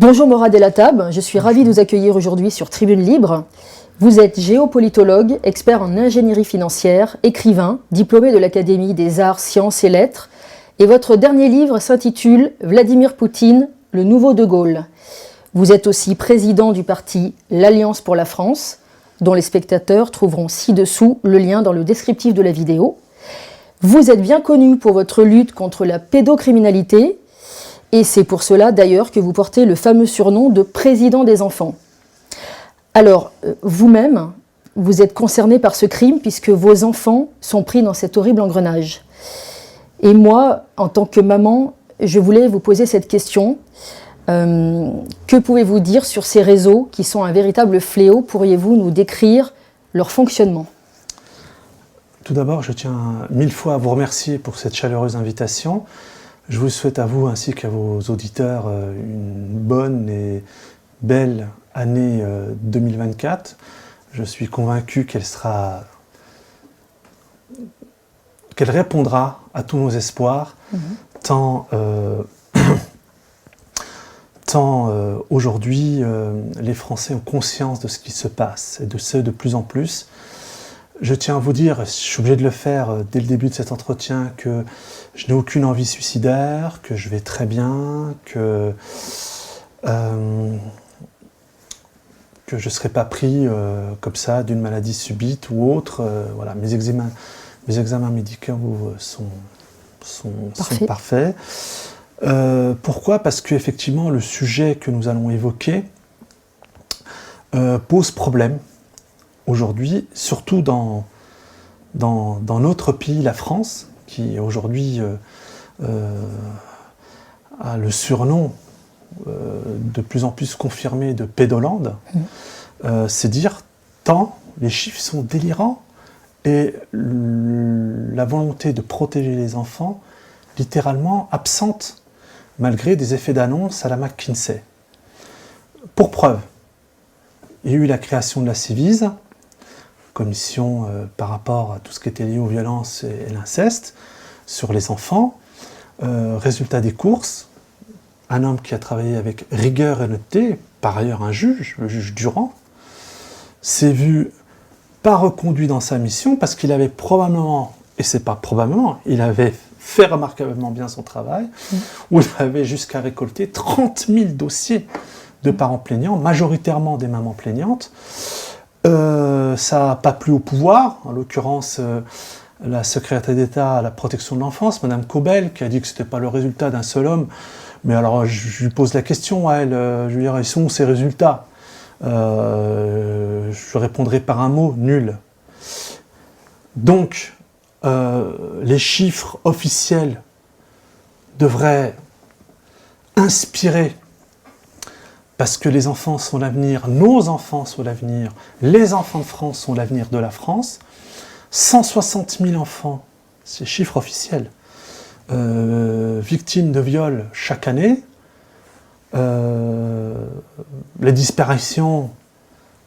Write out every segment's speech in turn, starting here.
Bonjour Morad El Attab, je suis ravie de vous accueillir aujourd'hui sur Tribune Libre. Vous êtes géopolitologue, expert en ingénierie financière, écrivain, diplômé de l'Académie des arts, sciences et lettres, et votre dernier livre s'intitule « Vladimir Poutine, le nouveau De Gaulle ». Vous êtes aussi président du parti L'Alliance pour la France, dont les spectateurs trouveront ci-dessous le lien dans le descriptif de la vidéo. Vous êtes bien connu pour votre lutte contre la pédocriminalité, et c'est pour cela d'ailleurs que vous portez le fameux surnom de président des enfants. Alors, vous-même, vous êtes concerné par ce crime puisque vos enfants sont pris dans cet horrible engrenage. Et moi, en tant que maman, je voulais vous poser cette question. Que pouvez-vous dire sur ces réseaux qui sont un véritable fléau? Pourriez-vous nous décrire leur fonctionnement? Tout d'abord, je tiens 1000 fois à vous remercier pour cette chaleureuse invitation. Je vous souhaite à vous ainsi qu'à vos auditeurs une bonne et belle année 2024. Je suis convaincu qu'elle répondra à tous nos espoirs, tant aujourd'hui les Français ont conscience de ce qui se passe et de ce de plus en plus. Je tiens à vous dire, je suis obligé de le faire dès le début de cet entretien, que je n'ai aucune envie suicidaire, que je vais très bien, que je ne serai pas pris comme ça d'une maladie subite ou autre. Voilà, mes examens médicaux sont parfaits. Pourquoi? Parce qu'effectivement, le sujet que nous allons évoquer pose problème aujourd'hui, surtout dans notre pays, la France, qui aujourd'hui a le surnom de plus en plus confirmé de Pédolande. C'est dire tant les chiffres sont délirants et la volonté de protéger les enfants littéralement absente malgré des effets d'annonce à la McKinsey. Pour preuve, il y a eu la création de la Ciivise, commission par rapport à tout ce qui était lié aux violences et l'inceste sur les enfants. Résultat des courses, un homme qui a travaillé avec rigueur et honnêteté, par ailleurs un juge, le juge Durand, s'est vu pas reconduit dans sa mission parce qu'il avait probablement, et c'est pas probablement, il avait fait remarquablement bien son travail, où il avait jusqu'à récolter 30 000 dossiers de parents plaignants, majoritairement des mamans plaignantes. Ça n'a pas plu au pouvoir, en l'occurrence la secrétaire d'État à la protection de l'enfance, Madame Cobel, qui a dit que ce n'était pas le résultat d'un seul homme. Mais alors je lui pose la question à elle, je lui dirais, ils sont où ces résultats? Je répondrai par un mot, nul. Donc, les chiffres officiels devraient inspirer, parce que les enfants sont l'avenir, nos enfants sont l'avenir, les enfants de France sont l'avenir de la France. 160 000 enfants, c'est chiffre officiel, victimes de viols chaque année. Les disparitions,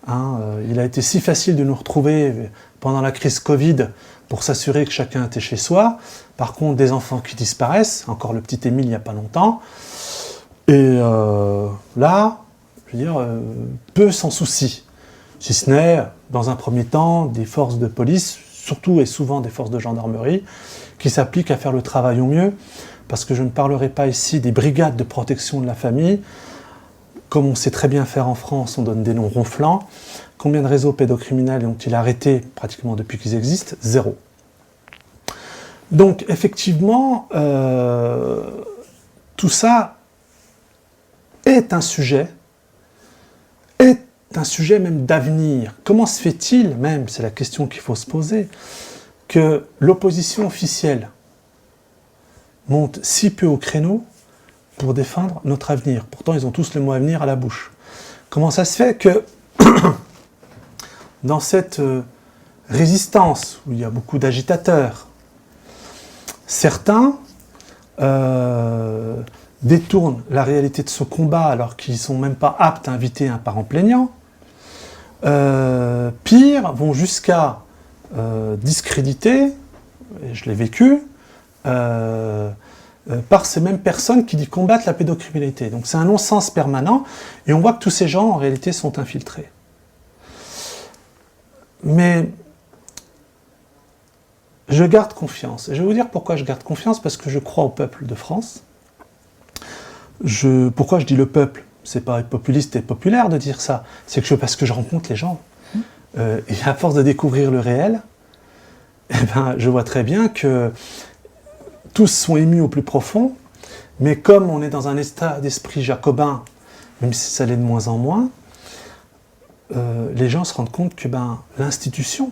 il a été si facile de nous retrouver pendant la crise Covid pour s'assurer que chacun était chez soi. Par contre, des enfants qui disparaissent, encore le petit Émile il n'y a pas longtemps, et là, je veux dire, peu s'en soucient, si ce n'est, dans un premier temps, des forces de police, surtout et souvent des forces de gendarmerie, qui s'appliquent à faire le travail au mieux, parce que je ne parlerai pas ici des brigades de protection de la famille. Comme on sait très bien faire en France, on donne des noms ronflants. Combien de réseaux pédocriminels ont-ils arrêtés pratiquement depuis qu'ils existent? 0. Donc effectivement, tout ça est un sujet même d'avenir. Comment se fait-il, même, c'est la question qu'il faut se poser, que l'opposition officielle monte si peu au créneau pour défendre notre avenir? Pourtant, ils ont tous le mot avenir à la bouche. Comment ça se fait que dans cette résistance, où il y a beaucoup d'agitateurs, certains détournent la réalité de ce combat alors qu'ils ne sont même pas aptes à inviter un parent plaignant, pire, vont jusqu'à discréditer, et je l'ai vécu, par ces mêmes personnes qui combattent la pédocriminalité. Donc c'est un non-sens permanent, et on voit que tous ces gens, en réalité, sont infiltrés. Mais je garde confiance. Et je vais vous dire pourquoi je garde confiance, parce que je crois au peuple de France. Pourquoi je dis le peuple? C'est pas populiste et populaire de dire ça, parce que je rencontre les gens. Et à force de découvrir le réel, eh ben, je vois très bien que tous sont émus au plus profond, mais comme on est dans un état d'esprit jacobin, même si ça l'est de moins en moins, les gens se rendent compte que l'institution,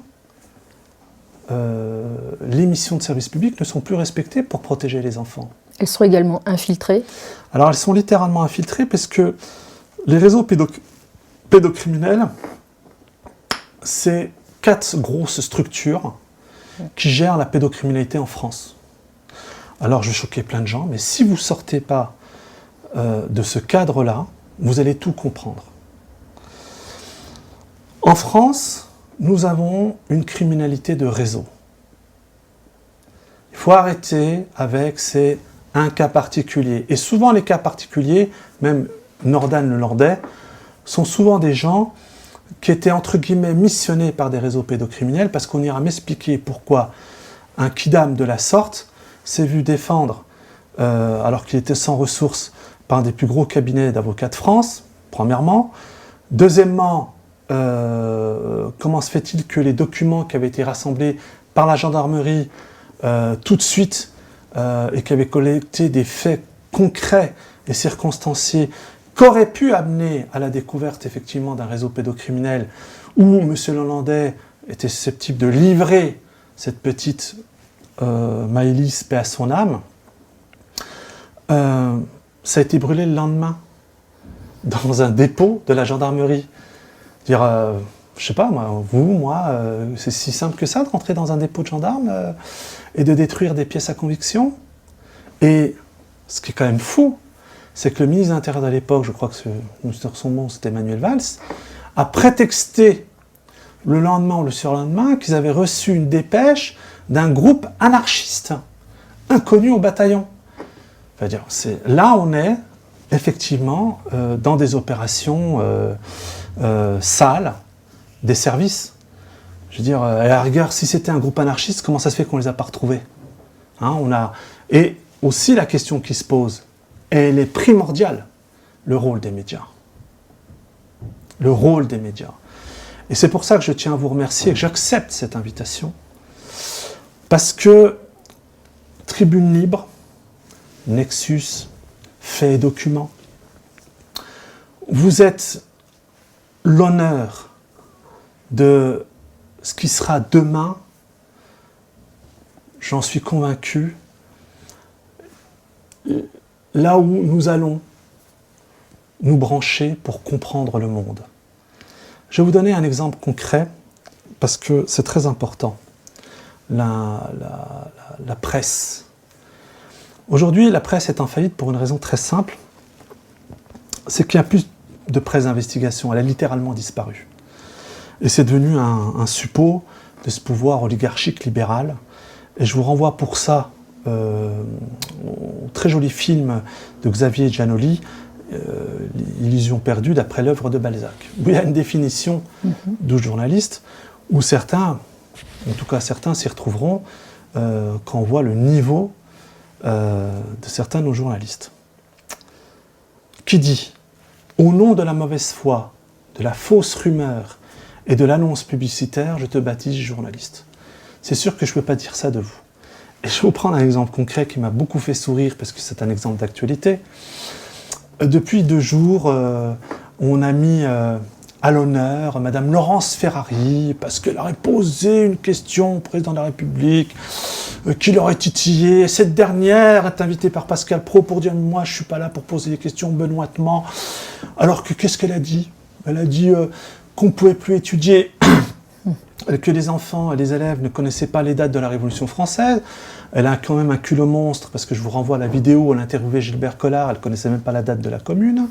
les missions de service public ne sont plus respectées pour protéger les enfants. Elles sont également infiltrées? Alors elles sont littéralement infiltrées parce que les réseaux pédocriminels, c'est 4 grosses structures qui gèrent la pédocriminalité en France. Alors je vais choquer plein de gens, mais si vous ne sortez pas de ce cadre-là, vous allez tout comprendre. En France, nous avons une criminalité de réseau. Il faut arrêter avec un cas particulier. Et souvent les cas particuliers, même Nordan le Landais, sont souvent des gens qui étaient entre guillemets missionnés par des réseaux pédocriminels, parce qu'on ira m'expliquer pourquoi un kidam de la sorte s'est vu défendre, alors qu'il était sans ressources, par un des plus gros cabinets d'avocats de France, premièrement. Deuxièmement, comment se fait-il que les documents qui avaient été rassemblés par la gendarmerie tout de suite et qui avaient collecté des faits concrets et circonstanciés qu'aurait pu amener à la découverte effectivement d'un réseau pédocriminel où M. Lelandais était susceptible de livrer cette petite Maëlys, paix à son âme, ça a été brûlé le lendemain dans un dépôt de la gendarmerie. Dire, je sais pas, moi, c'est si simple que ça de rentrer dans un dépôt de gendarmes et de détruire des pièces à conviction. Et ce qui est quand même fou, c'est que le ministre de l'Intérieur de l'époque, je crois que son nom c'était Manuel Valls, a prétexté le lendemain ou le surlendemain qu'ils avaient reçu une dépêche d'un groupe anarchiste inconnu au bataillon. C'est-à-dire, là on est effectivement dans des opérations sales des services. Je veux dire, à la rigueur, si c'était un groupe anarchiste, comment ça se fait qu'on ne les a pas retrouvés, Et aussi la question qui se pose, elle est primordiale, le rôle des médias. Le rôle des médias. Et c'est pour ça que je tiens à vous remercier et que j'accepte cette invitation. Parce que Tribune Libre, Nexus, Faits et Documents, vous êtes l'honneur de ce qui sera demain, j'en suis convaincu, là où nous allons nous brancher pour comprendre le monde. Je vais vous donner un exemple concret, parce que c'est très important. La presse. Aujourd'hui, la presse est en faillite pour une raison très simple, c'est qu'il n'y a plus de presse d'investigation, elle a littéralement disparu. Et c'est devenu un suppôt de ce pouvoir oligarchique libéral. Et je vous renvoie pour ça au très joli film de Xavier Giannoli, Illusion perdue, d'après l'œuvre de Balzac, où il y a une définition du journaliste, où certains, en tout cas certains s'y retrouveront quand on voit le niveau de certains de nos journalistes. Qui dit, au nom de la mauvaise foi, de la fausse rumeur et de l'annonce publicitaire, je te baptise journaliste. C'est sûr que je ne peux pas dire ça de vous. Et je vais vous prendre un exemple concret qui m'a beaucoup fait sourire, parce que c'est un exemple d'actualité. Depuis 2 jours, on a mis à l'honneur Madame Laurence Ferrari, parce qu'elle aurait posé une question au président de la République, qui l'aurait titillé. Cette dernière est invitée par Pascal Praud pour dire « Moi, je ne suis pas là pour poser des questions benoîtement ». Alors que qu'est-ce qu'elle a dit? Elle a dit qu'on ne pouvait plus étudier, que les enfants et les élèves ne connaissaient pas les dates de la Révolution française. Elle a quand même un culot monstre, parce que je vous renvoie à la vidéo où elle interviewait Gilbert Collard, elle ne connaissait même pas la date de la Commune.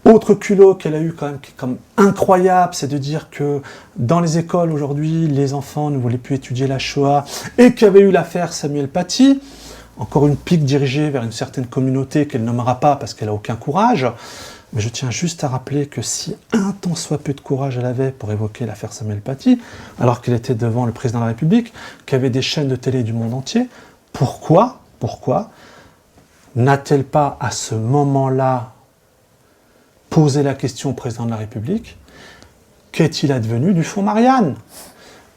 Autre culot qu'elle a eu quand même, qui est comme incroyable, c'est de dire que dans les écoles aujourd'hui, les enfants ne voulaient plus étudier la Shoah, et qu'il y avait eu l'affaire Samuel Paty, encore une pique dirigée vers une certaine communauté qu'elle nommera pas parce qu'elle n'a aucun courage. Mais je tiens juste à rappeler que si un tant soit peu de courage elle avait pour évoquer l'affaire Samuel Paty, alors qu'elle était devant le président de la République, qu'il y avait des chaînes de télé du monde entier, pourquoi n'a-t-elle pas à ce moment-là posé la question au président de la République, qu'est-il advenu du fonds Marianne?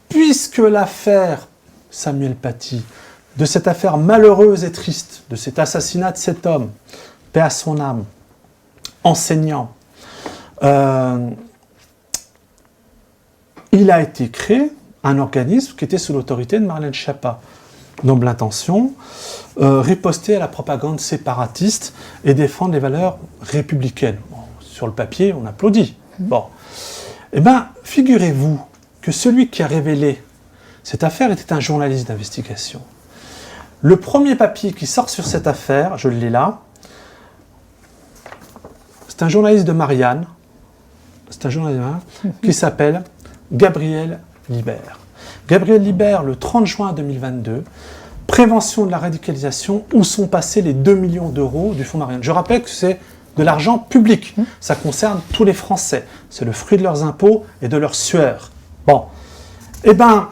Puisque l'affaire Samuel Paty, de cette affaire malheureuse et triste, de cet assassinat de cet homme, paix à son âme, enseignant, il a été créé un organisme qui était sous l'autorité de Marlène Schiappa. Noble intention, riposter à la propagande séparatiste et défendre les valeurs républicaines. Bon, sur le papier, on applaudit. Bon. Eh bien, figurez-vous que celui qui a révélé cette affaire était un journaliste d'investigation. Le premier papier qui sort sur cette affaire, je l'ai là, c'est un journaliste de Marianne, qui s'appelle Gabriel Libert. Gabriel Libert, le 30 juin 2022, prévention de la radicalisation, où sont passés les 2 millions d'euros du fonds Marianne. Je rappelle que c'est de l'argent public, ça concerne tous les Français, c'est le fruit de leurs impôts et de leur sueur. Bon, eh bien,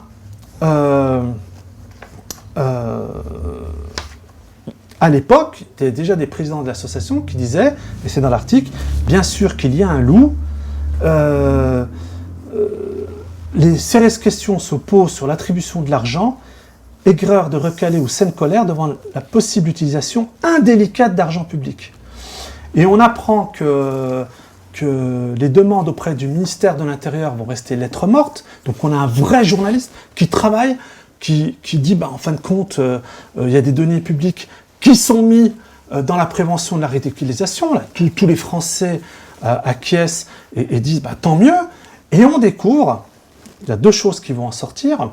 à l'époque, il y avait déjà des présidents de l'association qui disaient, et c'est dans l'article, bien sûr qu'il y a un loup, les sérieuses questions se posent sur l'attribution de l'argent, aigreur de recaler ou saine colère devant la possible utilisation indélicate d'argent public. Et on apprend que les demandes auprès du ministère de l'Intérieur vont rester lettres mortes, donc on a un vrai journaliste qui travaille, qui dit, en fin de compte, il y a des données publiques qui sont mis dans la prévention de la radicalisation. Là, tous les Français acquiescent et disent tant mieux. Et on découvre, il y a deux choses qui vont en sortir,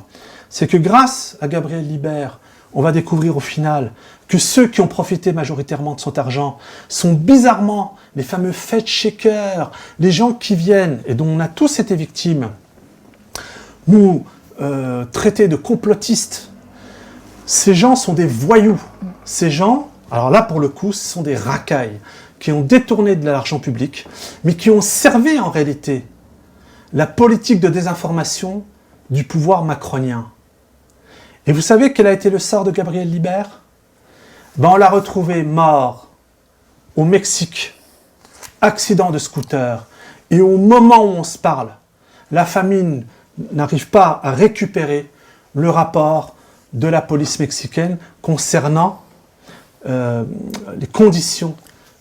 c'est que grâce à Gabriel Libert, on va découvrir au final que ceux qui ont profité majoritairement de son argent sont bizarrement les fameux fed-shakers, les gens qui viennent, et dont on a tous été victimes, nous traités de complotistes. Ces gens sont des voyous. Ces gens, alors là pour le coup, ce sont des racailles qui ont détourné de l'argent public, mais qui ont servi en réalité la politique de désinformation du pouvoir macronien. Et vous savez quel a été le sort de Gabriel Libert? On l'a retrouvé mort au Mexique, accident de scooter, et au moment où on se parle, la famille n'arrive pas à récupérer le rapport de la police mexicaine concernant les conditions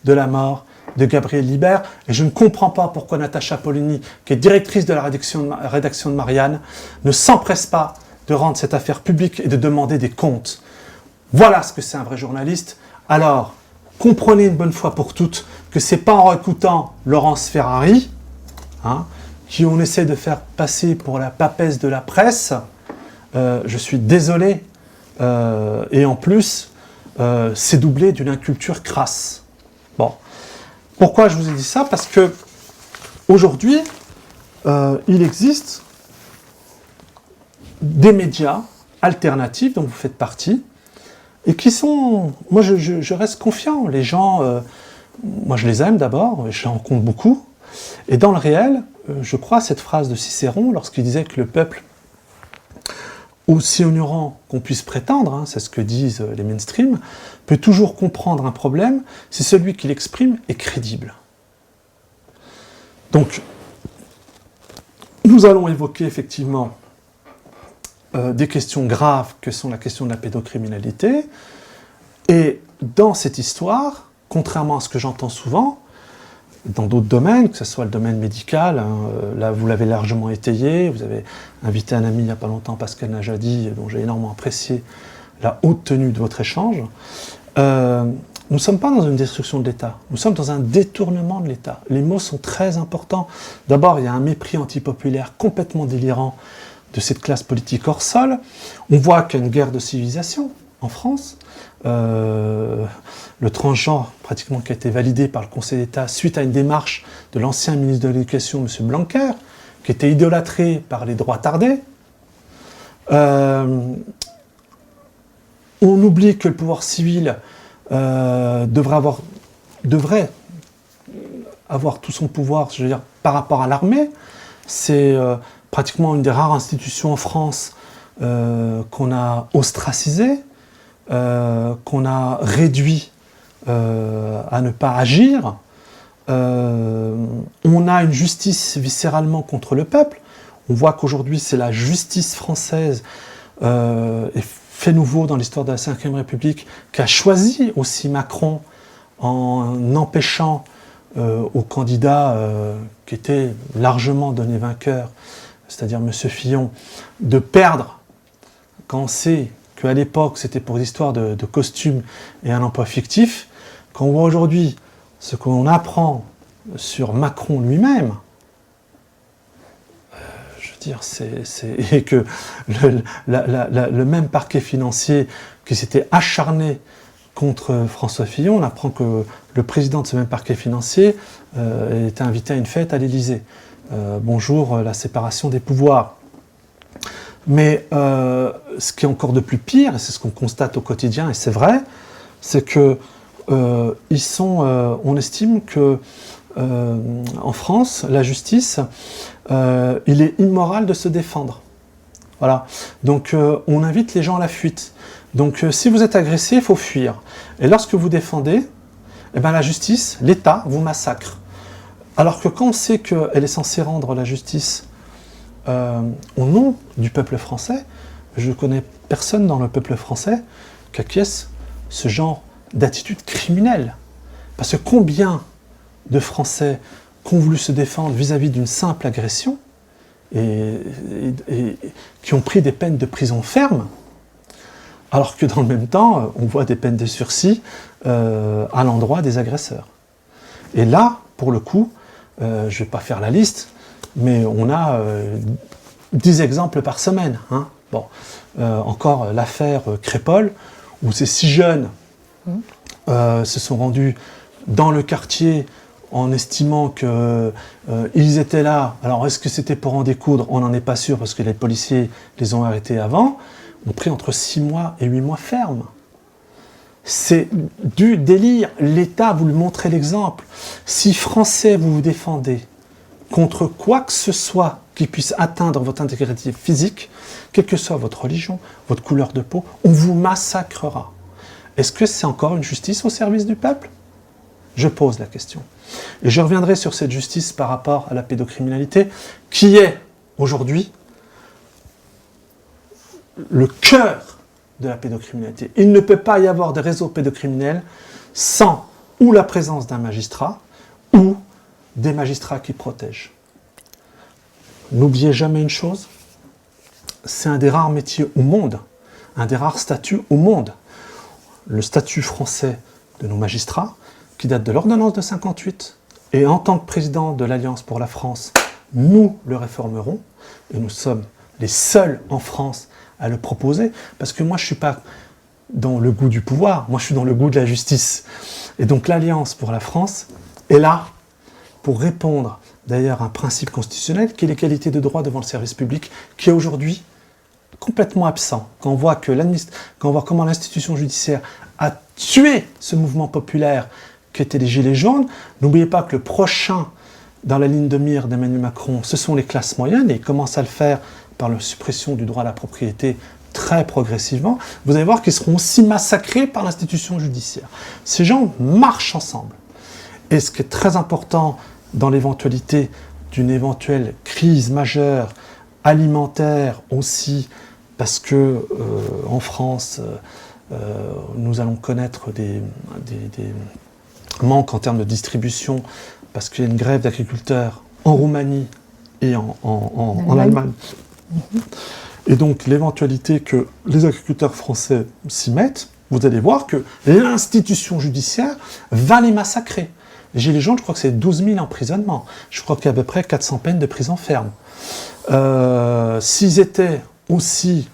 de la mort de Gabriel Libert. Et je ne comprends pas pourquoi Natacha Polony, qui est directrice de la rédaction de Marianne, ne s'empresse pas de rendre cette affaire publique et de demander des comptes. Voilà ce que c'est un vrai journaliste. Alors, comprenez une bonne fois pour toutes que c'est pas en écoutant Laurence Ferrari, qui on essaie de faire passer pour la papesse de la presse. Je suis désolé. Et en plus, c'est doublé d'une inculture crasse. Bon. Pourquoi je vous ai dit ça? Parce que aujourd'hui, il existe des médias alternatifs dont vous faites partie et qui sont... Moi, je reste confiant. Les gens, moi, je les aime d'abord, et je les rencontre beaucoup. Et dans le réel, je crois à cette phrase de Cicéron lorsqu'il disait que le peuple, aussi ignorant qu'on puisse prétendre, c'est ce que disent les mainstream, peut toujours comprendre un problème si celui qui l'exprime est crédible. Donc, nous allons évoquer effectivement des questions graves que sont la question de la pédocriminalité. Et dans cette histoire, contrairement à ce que j'entends souvent, dans d'autres domaines, que ce soit le domaine médical, là vous l'avez largement étayé, vous avez invité un ami il n'y a pas longtemps, Pascal Najadi, dont j'ai énormément apprécié la haute tenue de votre échange. Nous ne sommes pas dans une destruction de l'État, nous sommes dans un détournement de l'État. Les mots sont très importants. D'abord, il y a un mépris antipopulaire complètement délirant de cette classe politique hors sol. On voit qu'il y a une guerre de civilisation en France. Le transgenre, pratiquement, qui a été validé par le Conseil d'État suite à une démarche de l'ancien ministre de l'Éducation, M. Blanquer, qui était idolâtré par les droits tardés. On oublie que le pouvoir civil devrait avoir tout son pouvoir, je veux dire, par rapport à l'armée. C'est pratiquement une des rares institutions en France qu'on a ostracisée, qu'on a réduit à ne pas agir. On a une justice viscéralement contre le peuple. On voit qu'aujourd'hui, c'est la justice française, et fait nouveau dans l'histoire de la Ve République, qui a choisi aussi Macron en empêchant au candidat qui était largement donné vainqueur, c'est-à-dire M. Fillon, de perdre, quand on sait qu'à l'époque, c'était pour l'histoire de costumes et un emploi fictif. Quand on voit aujourd'hui ce qu'on apprend sur Macron lui-même, je veux dire, et que le même parquet financier qui s'était acharné contre François Fillon, on apprend que le président de ce même parquet financier était invité à une fête à l'Élysée. Bonjour, la séparation des pouvoirs. Mais ce qui est encore de plus pire, et c'est ce qu'on constate au quotidien, et c'est vrai, c'est que on estime que en France, la justice, il est immoral de se défendre. Voilà. Donc on invite les gens à la fuite. Donc si vous êtes agressé, il faut fuir. Et lorsque vous défendez, eh ben, la justice, l'État, vous massacre. Alors que quand on sait qu'elle est censée rendre la justice au nom du peuple français, je ne connais personne dans le peuple français qui acquiesce ce genre d'attitude criminelle. Parce que combien de Français qui ont voulu se défendre vis-à-vis d'une simple agression et qui ont pris des peines de prison ferme, alors que dans le même temps, on voit des peines de sursis à l'endroit des agresseurs. Et là, pour le coup, je ne vais pas faire la liste, mais on a 10 exemples par semaine. Hein. Bon, encore l'affaire Crépol, où ces 6 jeunes se sont rendus dans le quartier en estimant qu'ils étaient là. Alors, est-ce que c'était pour en découdre? On n'en est pas sûr, parce que les policiers les ont arrêtés avant. Ont pris entre 6 mois et 8 mois ferme. C'est du délire. L'État, vous lui montrez l'exemple. Si Français, vous vous défendez contre quoi que ce soit qui puisse atteindre votre intégrité physique, quelle que soit votre religion, votre couleur de peau, on vous massacrera. Est-ce que c'est encore une justice au service du peuple? Je pose la question. Et je reviendrai sur cette justice par rapport à la pédocriminalité, qui est aujourd'hui le cœur de la pédocriminalité. Il ne peut pas y avoir de réseau pédocriminel sans ou la présence d'un magistrat ou des magistrats qui protègent. N'oubliez jamais une chose, c'est un des rares métiers au monde, un des rares statuts au monde. Le statut français de nos magistrats, qui date de l'ordonnance de 58, et en tant que président de l'Alliance pour la France, nous le réformerons, et nous sommes les seuls en France à le proposer, parce que moi je ne suis pas dans le goût du pouvoir, moi je suis dans le goût de la justice. Et donc l'Alliance pour la France est là pour répondre d'ailleurs à un principe constitutionnel qui est l'égalité de droit devant le service public, qui est aujourd'hui complètement absent. Quand on voit comment l'institution judiciaire a tué ce mouvement populaire qu'étaient les Gilets jaunes, n'oubliez pas que le prochain dans la ligne de mire d'Emmanuel Macron, ce sont les classes moyennes, et il commence à le faire par la suppression du droit à la propriété très progressivement. Vous allez voir qu'ils seront aussi massacrés par l'institution judiciaire. Ces gens marchent ensemble. Et ce qui est très important dans l'éventualité d'une éventuelle crise majeure, alimentaire aussi, parce que en France, nous allons connaître des manques en termes de distribution, parce qu'il y a une grève d'agriculteurs en Roumanie et en Allemagne. Et donc l'éventualité que les agriculteurs français s'y mettent, vous allez voir que l'institution judiciaire va les massacrer. Les Gilets jaunes, je crois que c'est 12 000 emprisonnements. Je crois qu'il y a à peu près 400 peines de prison ferme. S'ils étaient aussi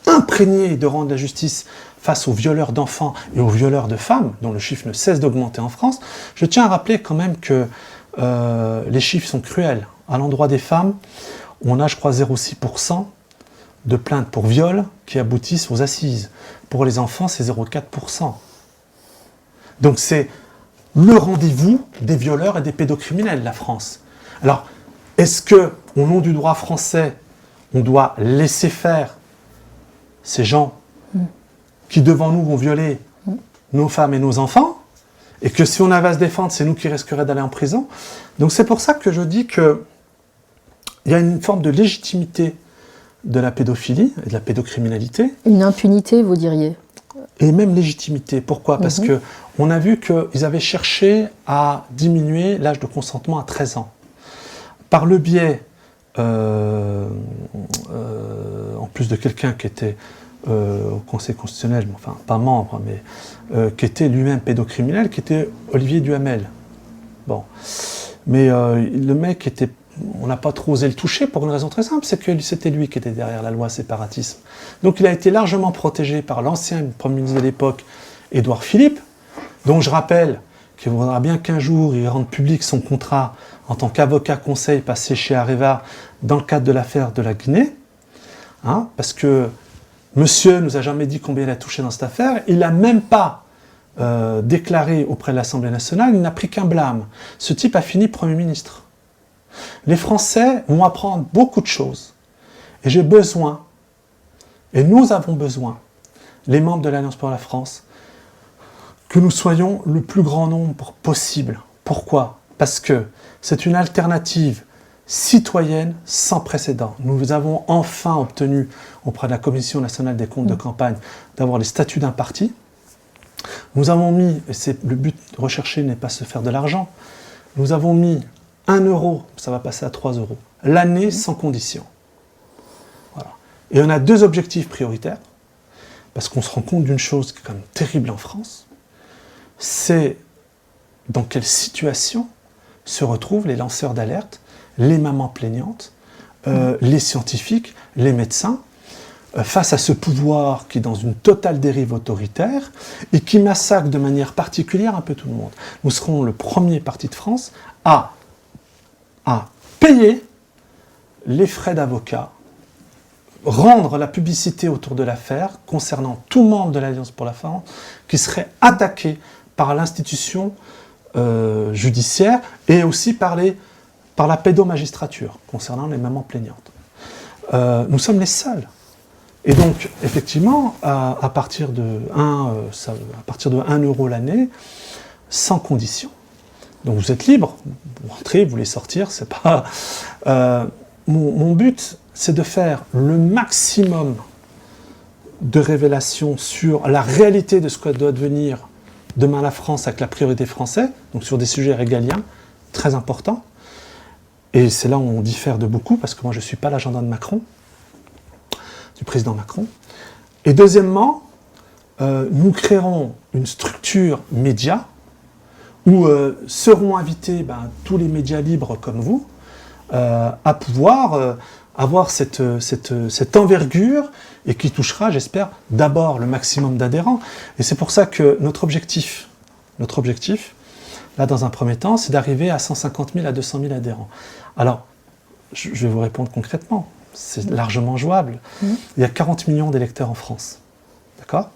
imprégnés de rendre la justice face aux violeurs d'enfants et aux violeurs de femmes, dont le chiffre ne cesse d'augmenter en France, je tiens à rappeler quand même que les chiffres sont cruels. À l'endroit des femmes, on a, je crois, 0,6% de plaintes pour viol qui aboutissent aux assises. Pour les enfants, c'est 0,4%. Donc c'est le rendez-vous des violeurs et des pédocriminels, la France. Alors, est-ce que, au nom du droit français, on doit laisser faire ces gens qui, devant nous, vont violer nos femmes et nos enfants, et que si on avait à se défendre, c'est nous qui risquerions d'aller en prison? Donc c'est pour ça que je dis qu'il y a une forme de légitimité de la pédophilie et de la pédocriminalité. Une impunité, vous diriez? Et même légitimité. Pourquoi? Parce qu'on a vu qu'ils avaient cherché à diminuer l'âge de consentement à 13 ans. Par le biais, en plus de quelqu'un qui était au Conseil constitutionnel, enfin pas membre, mais qui était lui-même pédocriminel, qui était Olivier Duhamel. Bon. Mais le mec était... On n'a pas trop osé le toucher pour une raison très simple, c'est que c'était lui qui était derrière la loi séparatisme. Donc il a été largement protégé par l'ancien Premier ministre de l'époque, Édouard Philippe, dont je rappelle qu'il faudra bien qu'un jour il rende public son contrat en tant qu'avocat conseil passé chez Areva dans le cadre de l'affaire de la Guinée, hein, parce que monsieur nous a jamais dit combien il a touché dans cette affaire, il n'a même pas déclaré auprès de l'Assemblée nationale, il n'a pris qu'un blâme. Ce type a fini Premier ministre. Les Français vont apprendre beaucoup de choses. Et j'ai besoin, et nous avons besoin, les membres de l'Alliance pour la France, que nous soyons le plus grand nombre possible. Pourquoi? Parce que c'est une alternative citoyenne sans précédent. Nous avons enfin obtenu, auprès de la Commission nationale des comptes de campagne, d'avoir les statuts d'un parti. Nous avons mis, et le but recherché n'est pas se faire de l'argent, nous avons mis 1 euro, ça va passer à 3 euros, l'année sans condition. Voilà. Et on a 2 objectifs prioritaires, parce qu'on se rend compte d'une chose qui est quand même terrible en France, c'est dans quelle situation se retrouvent les lanceurs d'alerte, les mamans plaignantes, les scientifiques, les médecins, face à ce pouvoir qui est dans une totale dérive autoritaire et qui massacre de manière particulière un peu tout le monde. Nous serons le premier parti de France à payer les frais d'avocat, rendre la publicité autour de l'affaire concernant tout membre de l'Alliance pour la France qui serait attaqué par l'institution judiciaire et aussi par la pédomagistrature concernant les mamans plaignantes. Nous sommes les seuls. Et donc, effectivement, à partir de 1 euro l'année, sans condition. Donc vous êtes libre, vous rentrez, vous voulez sortir, c'est pas... mon but, c'est de faire le maximum de révélations sur la réalité de ce que doit devenir demain la France avec la priorité française, donc sur des sujets régaliens très importants. Et c'est là où on diffère de beaucoup, parce que moi je ne suis pas l'agenda de Macron, du président Macron. Et deuxièmement, nous créerons une structure média où seront invités tous les médias libres comme vous à pouvoir avoir cette envergure et qui touchera, j'espère, d'abord le maximum d'adhérents. Et c'est pour ça que notre objectif, là dans un premier temps, c'est d'arriver à 150 000 à 200 000 adhérents. Alors, je vais vous répondre concrètement, c'est largement jouable. Il y a 40 millions d'électeurs en France, d'accord ?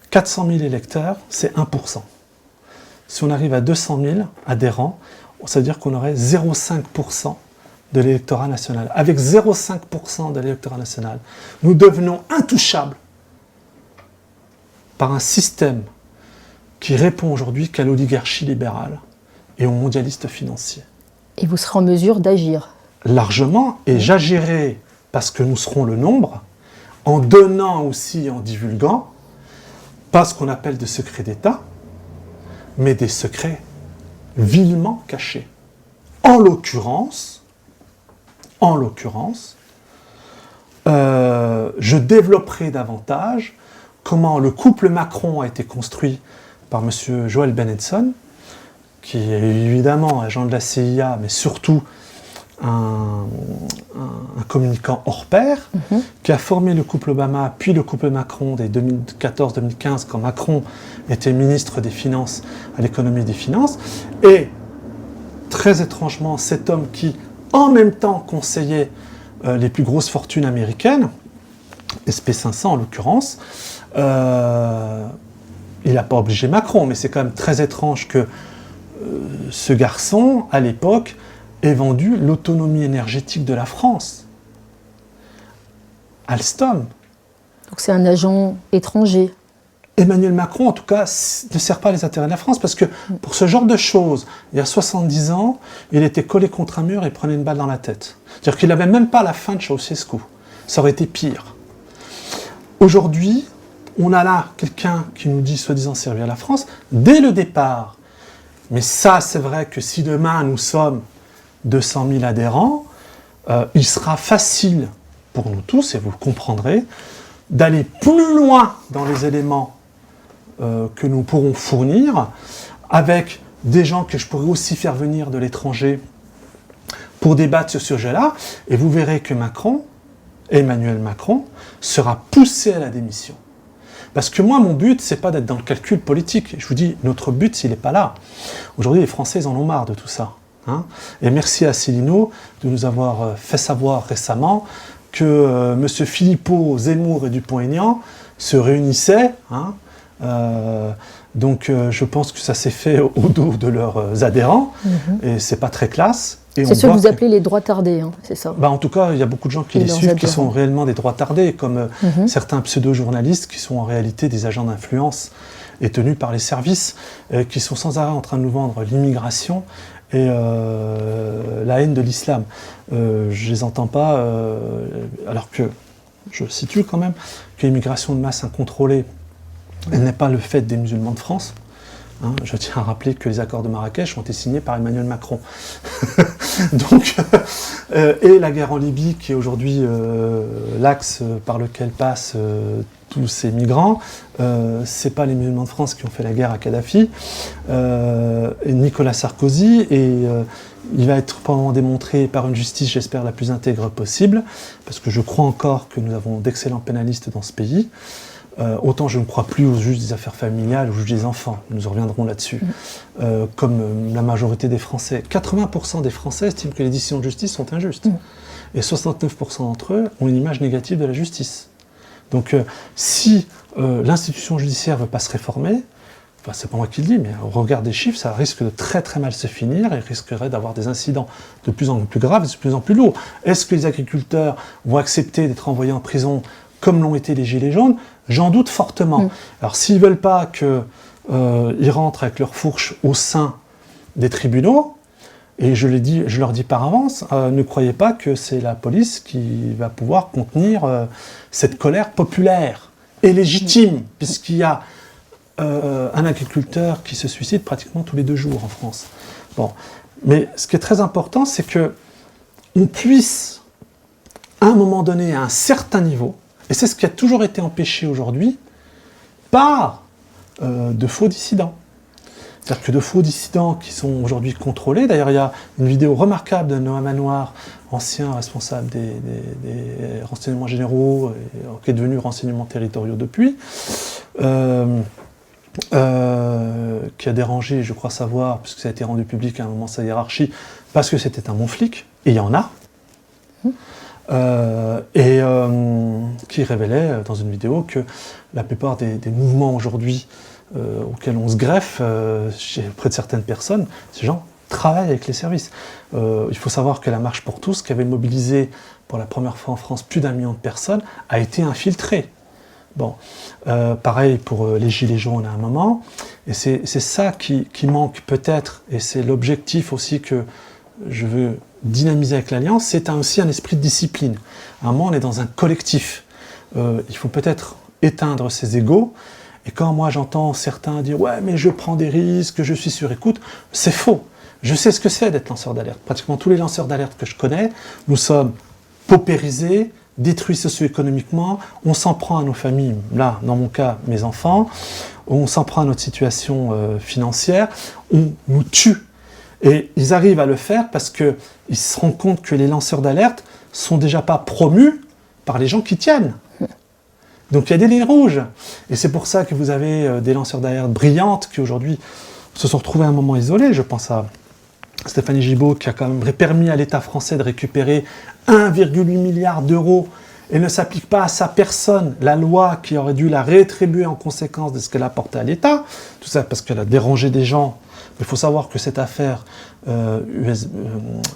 400 000 électeurs, c'est 1%. Si on arrive à 200 000 adhérents, ça veut dire qu'on aurait 0,5% de l'électorat national. Avec 0,5% de l'électorat national, nous devenons intouchables par un système qui répond aujourd'hui qu'à l'oligarchie libérale et aux mondialistes financiers. Et vous serez en mesure d'agir? Largement, et j'agirai parce que nous serons le nombre, en donnant aussi, en divulguant, pas ce qu'on appelle de secrets d'État, mais des secrets vilement cachés. En l'occurrence, je développerai davantage comment le couple Macron a été construit par M. Joël Benenson, qui est évidemment agent de la CIA, mais surtout un communicant hors pair, qui a formé le couple Obama, puis le couple Macron dès 2014-2015, quand Macron était ministre des Finances à l'économie des finances, et très étrangement, cet homme qui, en même temps, conseillait les plus grosses fortunes américaines, SP500 en l'occurrence. Il n'a pas obligé Macron, mais c'est quand même très étrange que ce garçon, à l'époque, ait vendu l'autonomie énergétique de la France. Alstom. Donc c'est un agent étranger. Emmanuel Macron, en tout cas, ne sert pas les intérêts de la France, parce que pour ce genre de choses, il y a 70 ans, il était collé contre un mur et prenait une balle dans la tête. C'est-à-dire qu'il n'avait même pas la fin de Ceausescu. Ça aurait été pire. Aujourd'hui, on a là quelqu'un qui nous dit soi-disant servir la France dès le départ. Mais ça, c'est vrai que si demain nous sommes 200 000 adhérents, il sera facile pour nous tous, et vous le comprendrez, d'aller plus loin dans les éléments que nous pourrons fournir, avec des gens que je pourrais aussi faire venir de l'étranger pour débattre sur ce sujet-là, et vous verrez que Emmanuel Macron, sera poussé à la démission. Parce que moi, mon but, c'est pas d'être dans le calcul politique. Je vous dis, notre but, il n'est pas là. Aujourd'hui, les Français, ils en ont marre de tout ça. Hein. Et merci à Célineau de nous avoir fait savoir récemment que M. Philippot, Zemmour et Dupont-Aignan se réunissaient. Hein, donc je pense que ça s'est fait au dos de leurs adhérents, et c'est pas très classe. C'est ce que vous appelez les droits tardés, hein, c'est ça? En tout cas, il y a beaucoup de gens qui les suivent, qui sont réellement des droits tardés, comme certains pseudo-journalistes qui sont en réalité des agents d'influence et tenus par les services, qui sont sans arrêt en train de nous vendre l'immigration et la haine de l'islam. Je les entends pas, alors que je situe quand même que l'immigration de masse incontrôlée, elle n'est pas le fait des musulmans de France. Hein, je tiens à rappeler que les accords de Marrakech ont été signés par Emmanuel Macron. Donc, et la guerre en Libye, qui est aujourd'hui l'axe par lequel passent tous ces migrants, c'est pas les musulmans de France qui ont fait la guerre à Kadhafi, et Nicolas Sarkozy, et il va être probablement démontré par une justice, j'espère, la plus intègre possible, parce que je crois encore que nous avons d'excellents pénalistes dans ce pays. Autant je ne crois plus aux juges des affaires familiales, aux juges des enfants, nous en reviendrons là-dessus, comme la majorité des Français. 80% des Français estiment que les décisions de justice sont injustes, et 69% d'entre eux ont une image négative de la justice. Donc si l'institution judiciaire ne veut pas se réformer, enfin c'est pas moi qui le dis, mais au regard des chiffres, ça risque de très très mal se finir, et risquerait d'avoir des incidents de plus en plus graves et de plus en plus lourds. Est-ce que les agriculteurs vont accepter d'être envoyés en prison comme l'ont été les Gilets jaunes? J'en doute fortement. Alors s'ils ne veulent pas qu'ils rentrent avec leur fourche au sein des tribunaux, et je leur dis par avance, ne croyez pas que c'est la police qui va pouvoir contenir cette colère populaire et légitime, puisqu'il y a un agriculteur qui se suicide pratiquement tous les 2 jours en France. Bon. Mais ce qui est très important, c'est qu'on puisse, à un moment donné, à un certain niveau, et c'est ce qui a toujours été empêché aujourd'hui par de faux dissidents. C'est-à-dire que de faux dissidents qui sont aujourd'hui contrôlés. D'ailleurs, il y a une vidéo remarquable de Noam Anwar, ancien responsable des renseignements généraux, et, qui est devenu renseignements territoriaux depuis, qui a dérangé, je crois savoir, puisque ça a été rendu public à un moment sa hiérarchie, parce que c'était un bon flic, et il y en a. Qui révélait dans une vidéo que la plupart des mouvements aujourd'hui auxquels on se greffe auprès de certaines personnes, ces gens travaillent avec les services. Il faut savoir que la Marche pour tous, qui avait mobilisé pour la première fois en France plus d'1 million de personnes, a été infiltrée. Bon, pareil pour les Gilets jaunes à un moment, et c'est ça qui manque peut-être, et c'est l'objectif aussi que je veux dynamiser avec l'Alliance, c'est aussi un esprit de discipline. À un moment, on est dans un collectif. Il faut peut-être éteindre ses égos. Et quand moi j'entends certains dire « Ouais, mais je prends des risques, je suis sur écoute », c'est faux. Je sais ce que c'est d'être lanceur d'alerte. Pratiquement tous les lanceurs d'alerte que je connais, nous sommes paupérisés, détruits socio-économiquement, on s'en prend à nos familles, là, dans mon cas, mes enfants, on s'en prend à notre situation financière, on nous tue. Et ils arrivent à le faire parce qu'ils se rendent compte que les lanceurs d'alerte sont déjà pas promus par les gens qui tiennent. Donc il y a des lignes rouges. Et c'est pour ça que vous avez des lanceurs d'alerte brillantes qui aujourd'hui se sont retrouvés à un moment isolé. Je pense à Stéphanie Gibault, qui a quand même permis à l'État français de récupérer 1,8 milliard d'euros et ne s'applique pas à sa personne la loi qui aurait dû la rétribuer en conséquence de ce qu'elle a apporté à l'État. Tout ça parce qu'elle a dérangé des gens. Il faut savoir que cette affaire UBS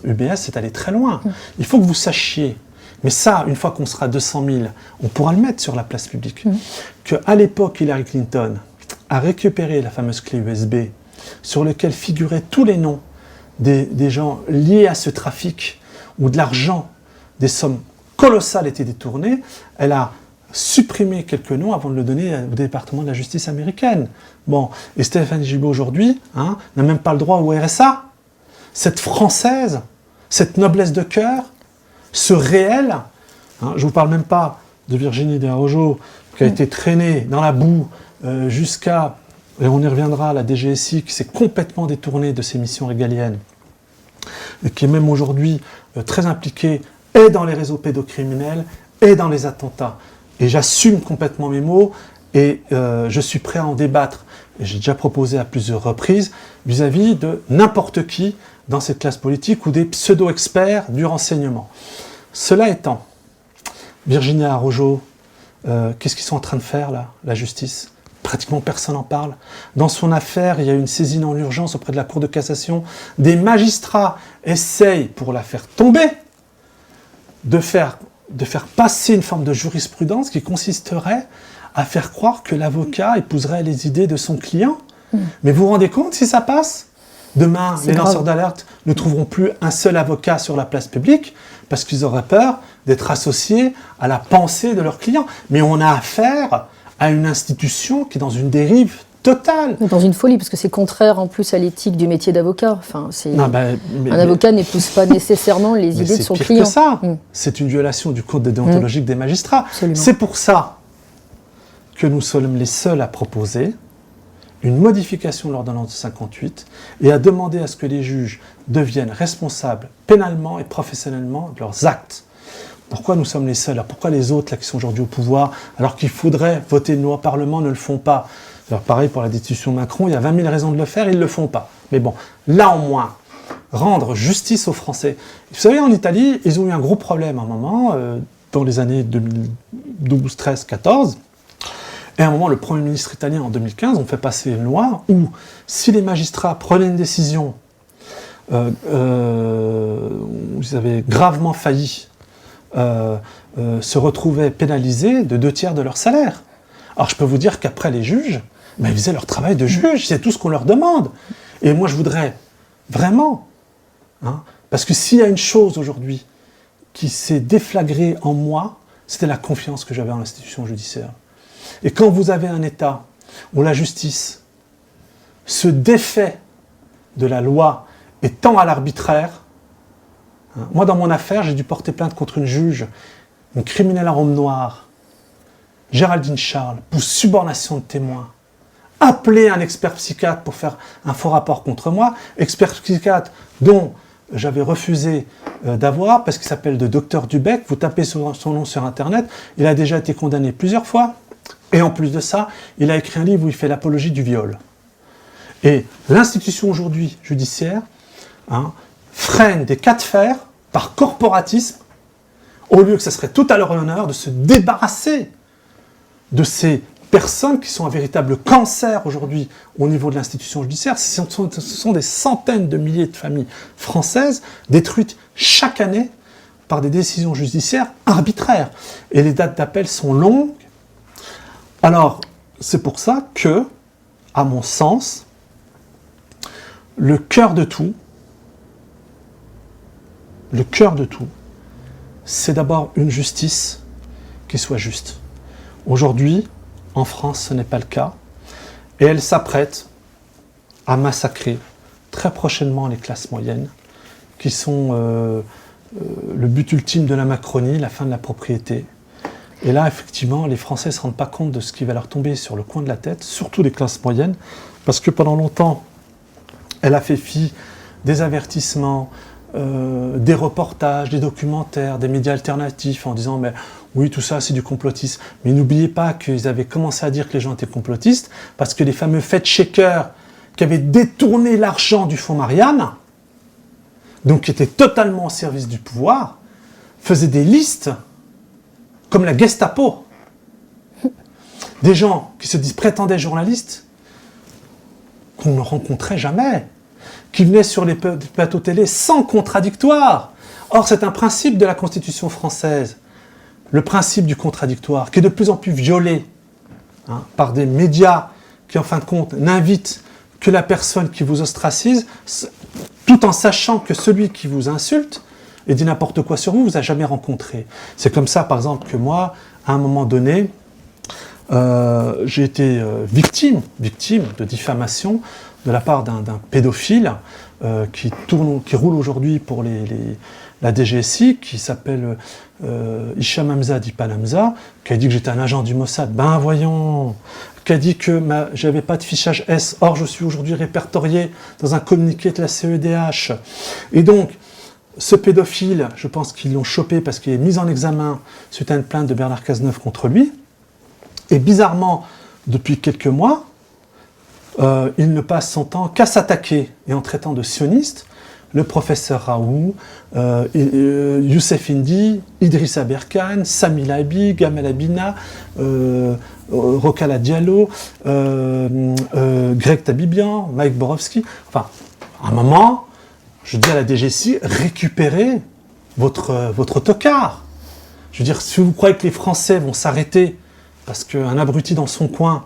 est allée très loin. Il faut que vous sachiez, mais ça, une fois qu'on sera 200 000, on pourra le mettre sur la place publique, qu'à l'époque, Hillary Clinton a récupéré la fameuse clé USB sur laquelle figuraient tous les noms des gens liés à ce trafic, où de l'argent, des sommes colossales étaient détournées. Elle a supprimé quelques noms avant de le donner au département de la justice américaine. Bon, et Stéphanie Gibault aujourd'hui n'a même pas le droit au RSA. Cette Française, cette noblesse de cœur, ce réel, je ne vous parle même pas de Virginie Despaux qui a été traînée dans la boue jusqu'à, et on y reviendra, la DGSI qui s'est complètement détournée de ses missions régaliennes, et qui est même aujourd'hui très impliquée et dans les réseaux pédocriminels et dans les attentats. Et j'assume complètement mes mots et je suis prêt à en débattre. Et j'ai déjà proposé à plusieurs reprises vis-à-vis de n'importe qui dans cette classe politique ou des pseudo-experts du renseignement. Cela étant, Virginie Araujo, qu'est-ce qu'ils sont en train de faire là, la justice ? Pratiquement personne n'en parle. Dans son affaire, il y a une saisine en urgence auprès de la Cour de cassation. Des magistrats essayent, pour la faire tomber, de faire passer une forme de jurisprudence qui consisterait à faire croire que l'avocat épouserait les idées de son client. Mais vous vous rendez compte si ça passe ? Demain, les lanceurs d'alerte ne trouveront plus un seul avocat sur la place publique parce qu'ils auraient peur d'être associés à la pensée de leur client. Mais on a affaire à une institution qui est dans une dérive totale. Dans une folie, parce que c'est contraire en plus à l'éthique du métier d'avocat. Enfin, un avocat n'épouse pas nécessairement les idées de son client. C'est pire que ça. C'est une violation du code déontologique des magistrats. Absolument. C'est pour ça que nous sommes les seuls à proposer une modification de l'ordonnance de 58 et à demander à ce que les juges deviennent responsables pénalement et professionnellement de leurs actes. Pourquoi nous sommes les seuls ? Alors pourquoi les autres là, qui sont aujourd'hui au pouvoir, alors qu'il faudrait voter une loi au Parlement, ne le font pas ? Alors pareil pour la destitution de Macron, il y a 20 000 raisons de le faire, ils ne le font pas. Mais bon, là au moins, rendre justice aux Français. Vous savez, en Italie, ils ont eu un gros problème à un moment, dans les années 2012, 13, 14. Et à un moment, le Premier ministre italien, en 2015, ont fait passer une loi où, si les magistrats prenaient une décision où ils avaient gravement failli, se retrouvaient pénalisés de 2/3 de leur salaire. Alors je peux vous dire qu'après les juges, ils faisaient leur travail de juge, c'est tout ce qu'on leur demande. Et moi je voudrais vraiment, parce que s'il y a une chose aujourd'hui qui s'est déflagrée en moi, c'était la confiance que j'avais en l'institution judiciaire. Et quand vous avez un État où la justice se défait de la loi et tend à l'arbitraire, moi dans mon affaire, j'ai dû porter plainte contre une juge, une criminelle à robe noire, Géraldine Charles, pour subornation de témoins. Appeler un expert psychiatre pour faire un faux rapport contre moi, expert psychiatre dont j'avais refusé d'avoir parce qu'il s'appelle de Dr Dubec, vous tapez son nom sur internet, il a déjà été condamné plusieurs fois, et en plus de ça, il a écrit un livre où il fait l'apologie du viol. Et l'institution aujourd'hui judiciaire freine des cas de fer par corporatisme, au lieu que ce serait tout à leur honneur de se débarrasser de ces personnes qui sont un véritable cancer aujourd'hui au niveau de l'institution judiciaire. Ce sont des centaines de milliers de familles françaises détruites chaque année par des décisions judiciaires arbitraires. Et les dates d'appel sont longues. Alors, c'est pour ça que, à mon sens, le cœur de tout, c'est d'abord une justice qui soit juste. Aujourd'hui, en France, ce n'est pas le cas. Et elle s'apprête à massacrer très prochainement les classes moyennes, qui sont le but ultime de la Macronie, la fin de la propriété. Et là, effectivement, les Français ne se rendent pas compte de ce qui va leur tomber sur le coin de la tête, surtout les classes moyennes, parce que pendant longtemps, elle a fait fi des avertissements, des reportages, des documentaires, des médias alternatifs en disant mais oui tout ça c'est du complotisme. Mais n'oubliez pas qu'ils avaient commencé à dire que les gens étaient complotistes parce que les fameux fact-checkers qui avaient détourné l'argent du fonds Marianne donc qui étaient totalement au service du pouvoir, faisaient des listes comme la Gestapo. Des gens qui se disent prétendés journalistes, qu'on ne rencontrait jamais, qui venaient sur les plateaux télé sans contradictoire. Or, c'est un principe de la Constitution française, le principe du contradictoire, qui est de plus en plus violé par des médias qui, en fin de compte, n'invitent que la personne qui vous ostracise, tout en sachant que celui qui vous insulte et dit n'importe quoi sur vous, vous a jamais rencontré. C'est comme ça, par exemple, que moi, à un moment donné, j'ai été victime de diffamation de la part d'un pédophile qui roule aujourd'hui pour la DGSI, qui s'appelle Hicham Hamza Dipan Hamza, qui a dit que j'étais un agent du Mossad. Ben voyons, qui a dit que j'avais pas de fichage S, or je suis aujourd'hui répertorié dans un communiqué de la CEDH. Et donc, ce pédophile, je pense qu'ils l'ont chopé parce qu'il est mis en examen suite à une plainte de Bernard Cazeneuve contre lui. Et bizarrement, depuis quelques mois, il ne passe son temps qu'à s'attaquer, et en traitant de sioniste, le professeur Raoult, Youssef Indy, Idrissa Berkane, Sami Labi, Gamal Abina, Rokala Diallo, Greg Tabibian, Mike Borowski. Enfin, à un moment, je dis à la DGSI, récupérez votre tocard. Je veux dire, si vous croyez que les Français vont s'arrêter parce qu'un abruti dans son coin,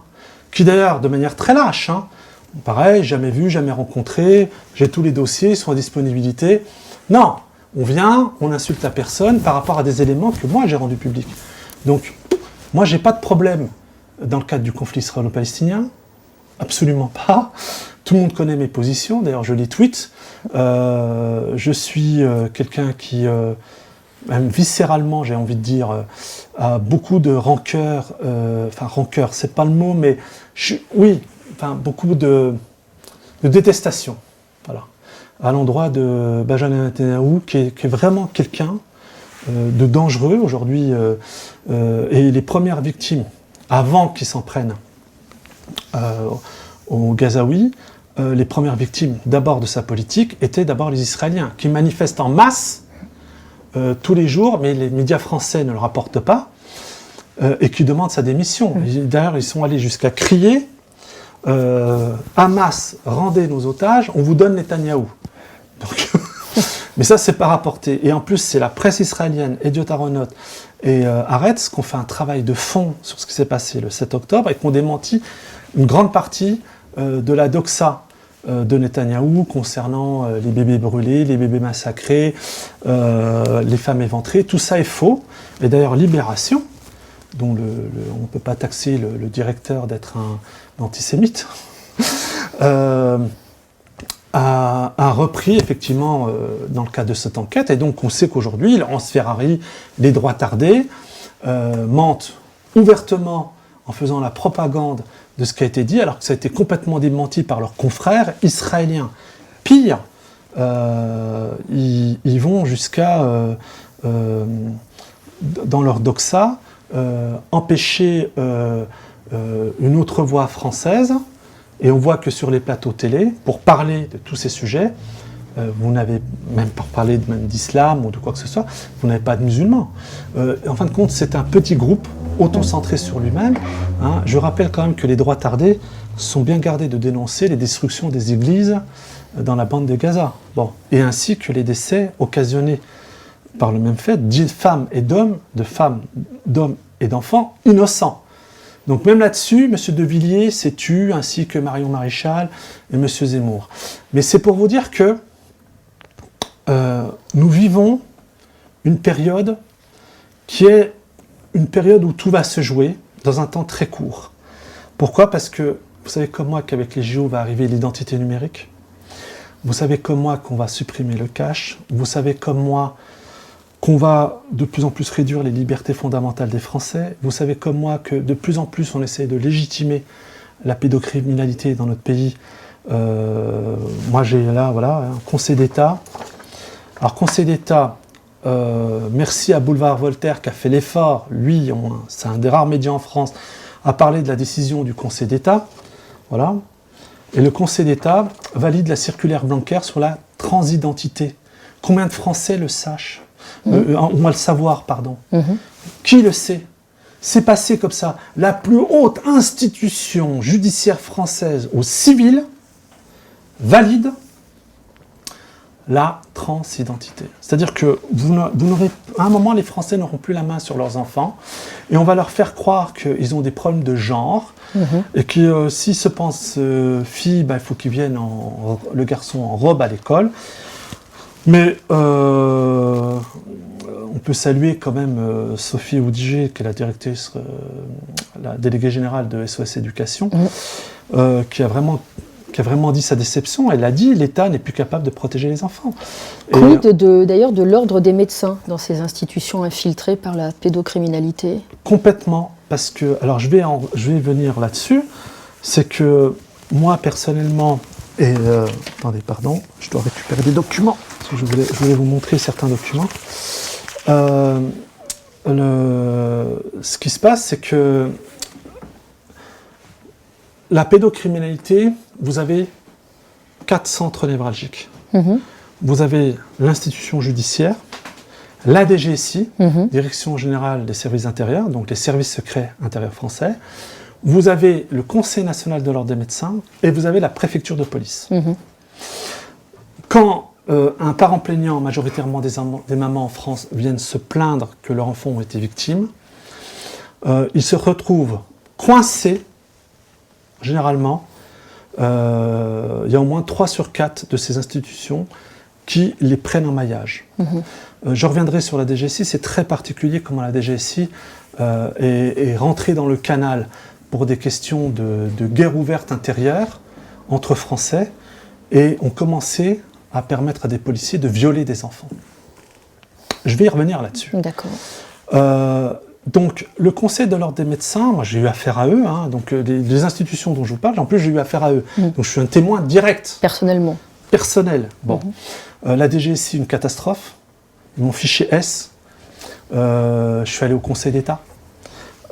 qui d'ailleurs, de manière très lâche, pareil, jamais vu, jamais rencontré, j'ai tous les dossiers, ils sont à disponibilité. Non, on vient, on insulte la personne par rapport à des éléments que moi j'ai rendus publics. Donc, moi j'ai pas de problème dans le cadre du conflit israélo-palestinien, absolument pas. Tout le monde connaît mes positions, d'ailleurs je les tweete. Je suis quelqu'un qui, même viscéralement, j'ai envie de dire, a beaucoup de rancœur, enfin rancœur, c'est pas le mot, mais beaucoup de détestation, voilà, à l'endroit de Benjamin Netanyahou, qui est vraiment quelqu'un de dangereux aujourd'hui, et les premières victimes, avant qu'ils s'en prennent aux Gazaouis, les premières victimes d'abord de sa politique étaient d'abord les Israéliens, qui manifestent en masse tous les jours, mais les médias français ne le rapportent pas, et qui demandent sa démission. D'ailleurs, ils sont allés jusqu'à crier Hamas, rendez nos otages, on vous donne Netanyahou. Donc, mais ça, c'est pas rapporté. Et en plus, c'est la presse israélienne, Ediot Aharonot et Haaretz, qui ont fait un travail de fond sur ce qui s'est passé le 7 octobre et qui ont démenti une grande partie de la doxa de Netanyahou concernant les bébés brûlés, les bébés massacrés, les femmes éventrées. Tout ça est faux. Et d'ailleurs, Libération, dont on ne peut pas taxer le directeur d'être un antisémite, a repris effectivement dans le cadre de cette enquête. Et donc on sait qu'aujourd'hui, Laurence Ferrari, les droits tardés, mentent ouvertement en faisant la propagande de ce qui a été dit, alors que ça a été complètement démenti par leurs confrères israéliens. Pire, ils vont jusqu'à, dans leur doxa, empêcher une autre voix française, et on voit que sur les plateaux télé, pour parler de tous ces sujets, vous n'avez, même pour parler même d'islam ou de quoi que ce soit, vous n'avez pas de musulmans. En fin de compte, c'est un petit groupe auto-centré sur lui-même. Je rappelle quand même que les droits tardés sont bien gardés de dénoncer les destructions des églises dans la bande de Gaza. Bon. Et ainsi que les décès occasionnés par le même fait de femmes et d'hommes, d'hommes et d'enfants innocents. Donc même là-dessus, M. De Villiers s'est tu, ainsi que Marion Maréchal et M. Zemmour. Mais c'est pour vous dire que nous vivons une période qui est une période où tout va se jouer dans un temps très court. Pourquoi ? Parce que vous savez comme moi qu'avec les JO va arriver l'identité numérique. Vous savez comme moi qu'on va supprimer le cash. Vous savez comme moi qu'on va de plus en plus réduire les libertés fondamentales des Français. Vous savez comme moi que de plus en plus on essaie de légitimer la pédocriminalité dans notre pays. Moi j'ai là un Conseil d'État. Alors Conseil d'État, merci à Boulevard Voltaire qui a fait l'effort, lui, c'est un des rares médias en France, à parler de la décision du Conseil d'État. Voilà. Et le Conseil d'État valide la circulaire Blanquer sur la transidentité. Combien de Français le sachent, ont à le savoir, pardon. Qui le sait? C'est passé comme ça. La plus haute institution judiciaire française au civil valide la transidentité. C'est-à-dire que à un moment, les Français n'auront plus la main sur leurs enfants et on va leur faire croire qu'ils ont des problèmes de genre et que s'ils se pensent filles, il faut qu'ils viennent le garçon en robe à l'école. Mais on peut saluer quand même Sophie Oudiger, qui est la directrice, la déléguée générale de SOS Éducation, qui a vraiment dit sa déception. Elle a dit l'État n'est plus capable de protéger les enfants. Quid d'ailleurs de l'ordre des médecins dans ces institutions infiltrées par la pédocriminalité? Complètement, parce que, alors je vais venir là-dessus, c'est que moi personnellement, attendez, pardon, je dois récupérer des documents, parce que je voulais vous montrer certains documents. Ce qui se passe, c'est que la pédocriminalité, vous avez 4 centres névralgiques. Vous avez l'institution judiciaire, la DGSI, Direction générale des services intérieurs, donc les services secrets intérieurs français. Vous avez le Conseil national de l'ordre des médecins et vous avez la préfecture de police. Quand un parent plaignant, majoritairement des mamans en France, viennent se plaindre que leurs enfants ont été victimes, ils se retrouvent coincés. Généralement, il y a au moins 3 sur 4 de ces institutions qui les prennent en maillage. Je reviendrai sur la DGSI, c'est très particulier comment la DGSI est rentrée dans le canal pour des questions de guerre ouverte intérieure entre Français et ont commencé à permettre à des policiers de violer des enfants. Je vais y revenir là-dessus. D'accord. Donc, le Conseil de l'ordre des médecins, moi j'ai eu affaire à eux, donc les institutions dont je vous parle, en plus j'ai eu affaire à eux. Donc je suis un témoin direct. Personnellement. Personnel. Bon. La DGSI, une catastrophe. Ils m'ont fiché S. Je suis allé au Conseil d'État.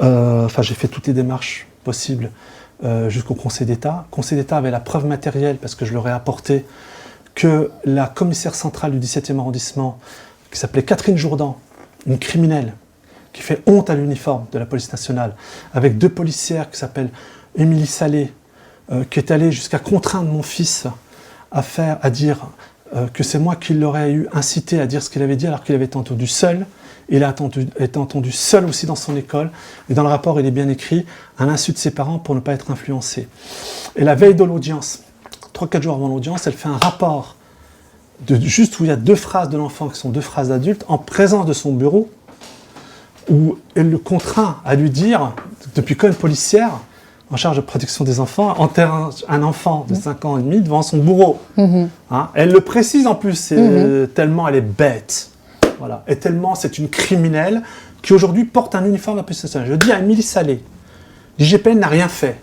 J'ai fait toutes les démarches possibles jusqu'au Conseil d'État. Le Conseil d'État avait la preuve matérielle, parce que je leur ai apporté, que la commissaire centrale du 17e arrondissement, qui s'appelait Catherine Jourdan, une criminelle, qui fait honte à l'uniforme de la police nationale, avec 2 policières qui s'appellent Émilie Salé, qui est allée jusqu'à contraindre mon fils à dire que c'est moi qui l'aurais incité à dire ce qu'il avait dit alors qu'il avait été entendu seul. Il a été entendu seul aussi dans son école. Et dans le rapport, il est bien écrit un insu de ses parents pour ne pas être influencé. Et la veille de l'audience, 3-4 jours avant l'audience, elle fait un rapport juste où il y a 2 phrases de l'enfant qui sont 2 phrases d'adultes en présence de son bureau, où elle le contraint à lui dire, depuis quand une policière en charge de protection des enfants enterre un enfant de 5 ans et demi devant son bourreau. Elle le précise en plus, tellement elle est bête. Voilà. Et tellement c'est une criminelle qui aujourd'hui porte un uniforme de la police nationale. Je dis à Émilie Salé, l'IGPN n'a rien fait.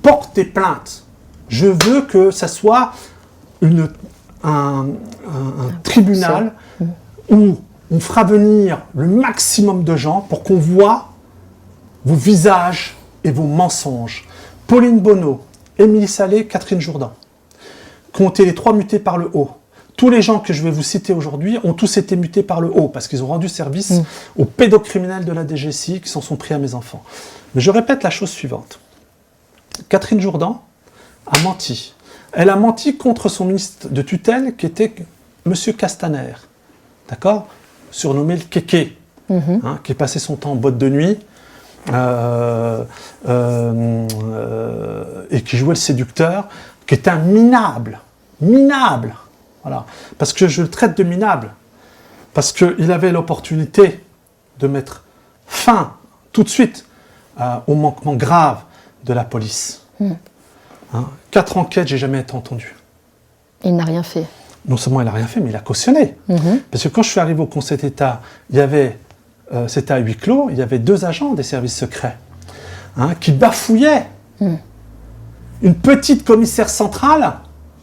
Porte tes plaintes. Je veux que ça soit un tribunal où on fera venir le maximum de gens pour qu'on voit vos visages et vos mensonges. Pauline Bonneau, Émilie Salé, Catherine Jourdan, qui ont été les 3 mutés par le haut. Tous les gens que je vais vous citer aujourd'hui ont tous été mutés par le haut parce qu'ils ont rendu service aux pédocriminels de la DGSI qui s'en sont pris à mes enfants. Mais je répète la chose suivante. Catherine Jourdan a menti. Elle a menti contre son ministre de tutelle qui était M. Castaner. D'accord ? Surnommé le Kéké, qui passait son temps en boîte de nuit et qui jouait le séducteur, qui est un minable. Voilà. Parce que je le traite de minable. Parce qu'il avait l'opportunité de mettre fin, tout de suite, au manquement grave de la police. 4 enquêtes, j'ai jamais été entendu. Il n'a rien fait. Non seulement il n'a rien fait, mais il a cautionné. Parce que quand je suis arrivé au Conseil d'État, c'était à huis clos, il y avait 2 agents des services secrets qui bafouillaient. Une petite commissaire centrale,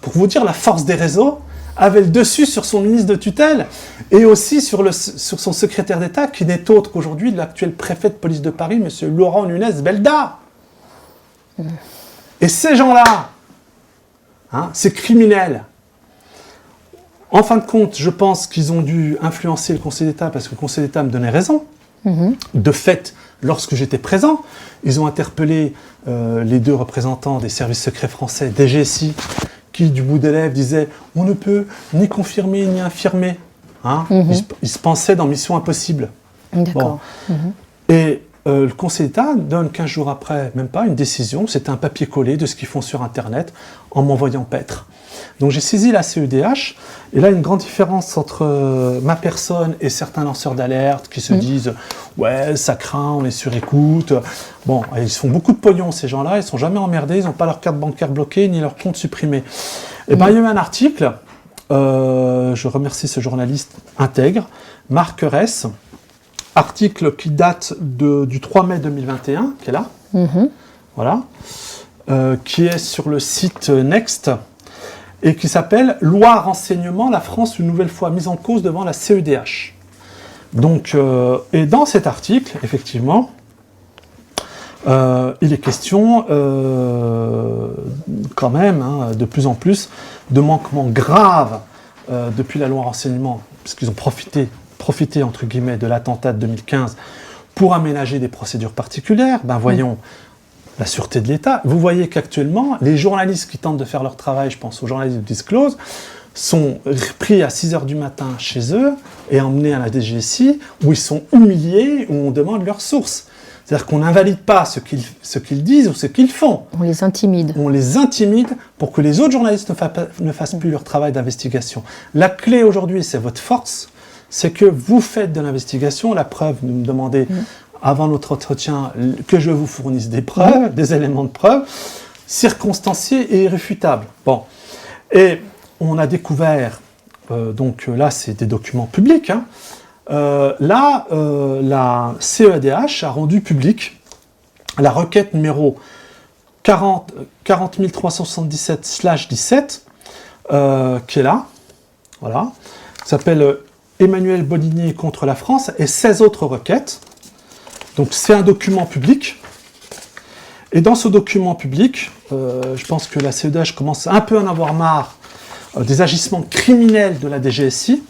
pour vous dire la force des réseaux, avait le dessus sur son ministre de tutelle et aussi sur son secrétaire d'État, qui n'est autre qu'aujourd'hui l'actuel préfet de police de Paris, M. Laurent Nunez Belda. Et ces gens-là, ces criminels, En fin de compte, je pense qu'ils ont dû influencer le Conseil d'État parce que le Conseil d'État me donnait raison. De fait, lorsque j'étais présent, ils ont interpellé les 2 représentants des services secrets français, des GSI, qui, du bout des lèvres, disaient « on ne peut ni confirmer ni infirmer ». Hein, ils se pensaient dans Mission Impossible. D'accord. Bon. Et le Conseil d'État donne 15 jours après, même pas, une décision. C'était un papier collé de ce qu'ils font sur Internet en m'envoyant paître. Donc j'ai saisi la CEDH, et là, une grande différence entre ma personne et certains lanceurs d'alerte qui se disent « ouais, ça craint, on est sur écoute ». Bon, ils se font beaucoup de pognon, ces gens-là, ils ne sont jamais emmerdés, ils n'ont pas leur carte bancaire bloquée, ni leur compte supprimé. Et bien, il y a eu un article, je remercie ce journaliste intègre, Marc Ress, article qui date du 3 mai 2021, qui est là, voilà, qui est sur le site Next, et qui s'appelle « Loi renseignement, la France une nouvelle fois mise en cause devant la CEDH ». Donc, et dans cet article, effectivement, il est question quand même, hein, de plus en plus, de manquements graves depuis la loi renseignement, puisqu'ils ont profité entre guillemets de l'attentat de 2015 pour aménager des procédures particulières. Ben voyons, la sûreté de l'État. Vous voyez qu'actuellement, les journalistes qui tentent de faire leur travail, je pense aux journalistes de Disclose, sont pris à 6h du matin chez eux et emmenés à la DGSI, où ils sont humiliés, où on demande leurs sources. C'est-à-dire qu'on n'invalide pas ce qu'ils disent ou ce qu'ils font. On les intimide. On les intimide pour que les autres journalistes ne fassent plus leur travail d'investigation. La clé aujourd'hui, c'est votre force, c'est que vous faites de l'investigation. La preuve, vous me demandez avant notre entretien que je vous fournisse des preuves, des éléments de preuve, circonstanciés et irréfutables. Bon. Et on a découvert, donc là c'est des documents publics, hein, la CEDH a rendu public la requête numéro 40377/17, qui est là, voilà, qui s'appelle Emmanuel Bodinier contre la France, et 16 autres requêtes. Donc c'est un document public. Et dans ce document public, je pense que la CEDH commence un peu à en avoir marre des agissements criminels de la DGSI,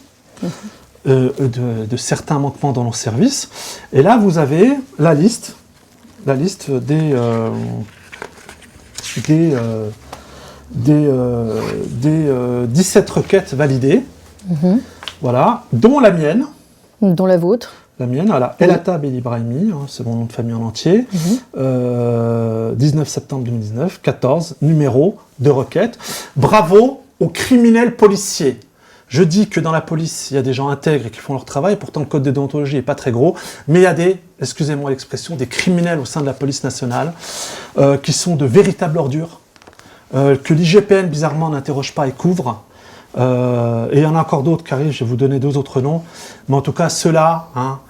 de certains manquements dans nos services. Et là, vous avez la liste des 17 requêtes validées, voilà, dont la mienne. Dont la vôtre. La mienne, voilà, Elata Belibrahimi, hein, c'est mon nom de famille en entier, 19 septembre 2019, 14 numéros de requête. Bravo aux criminels policiers. Je dis que dans la police, il y a des gens intègres et qui font leur travail, pourtant le code de déontologie n'est pas très gros, mais il y a des, excusez-moi l'expression, des criminels au sein de la police nationale qui sont de véritables ordures, que l'IGPN bizarrement n'interroge pas et couvre. Et il y en a encore d'autres qui arrivent, je vais vous donner 2 autres noms, mais en tout cas ceux-là, hein,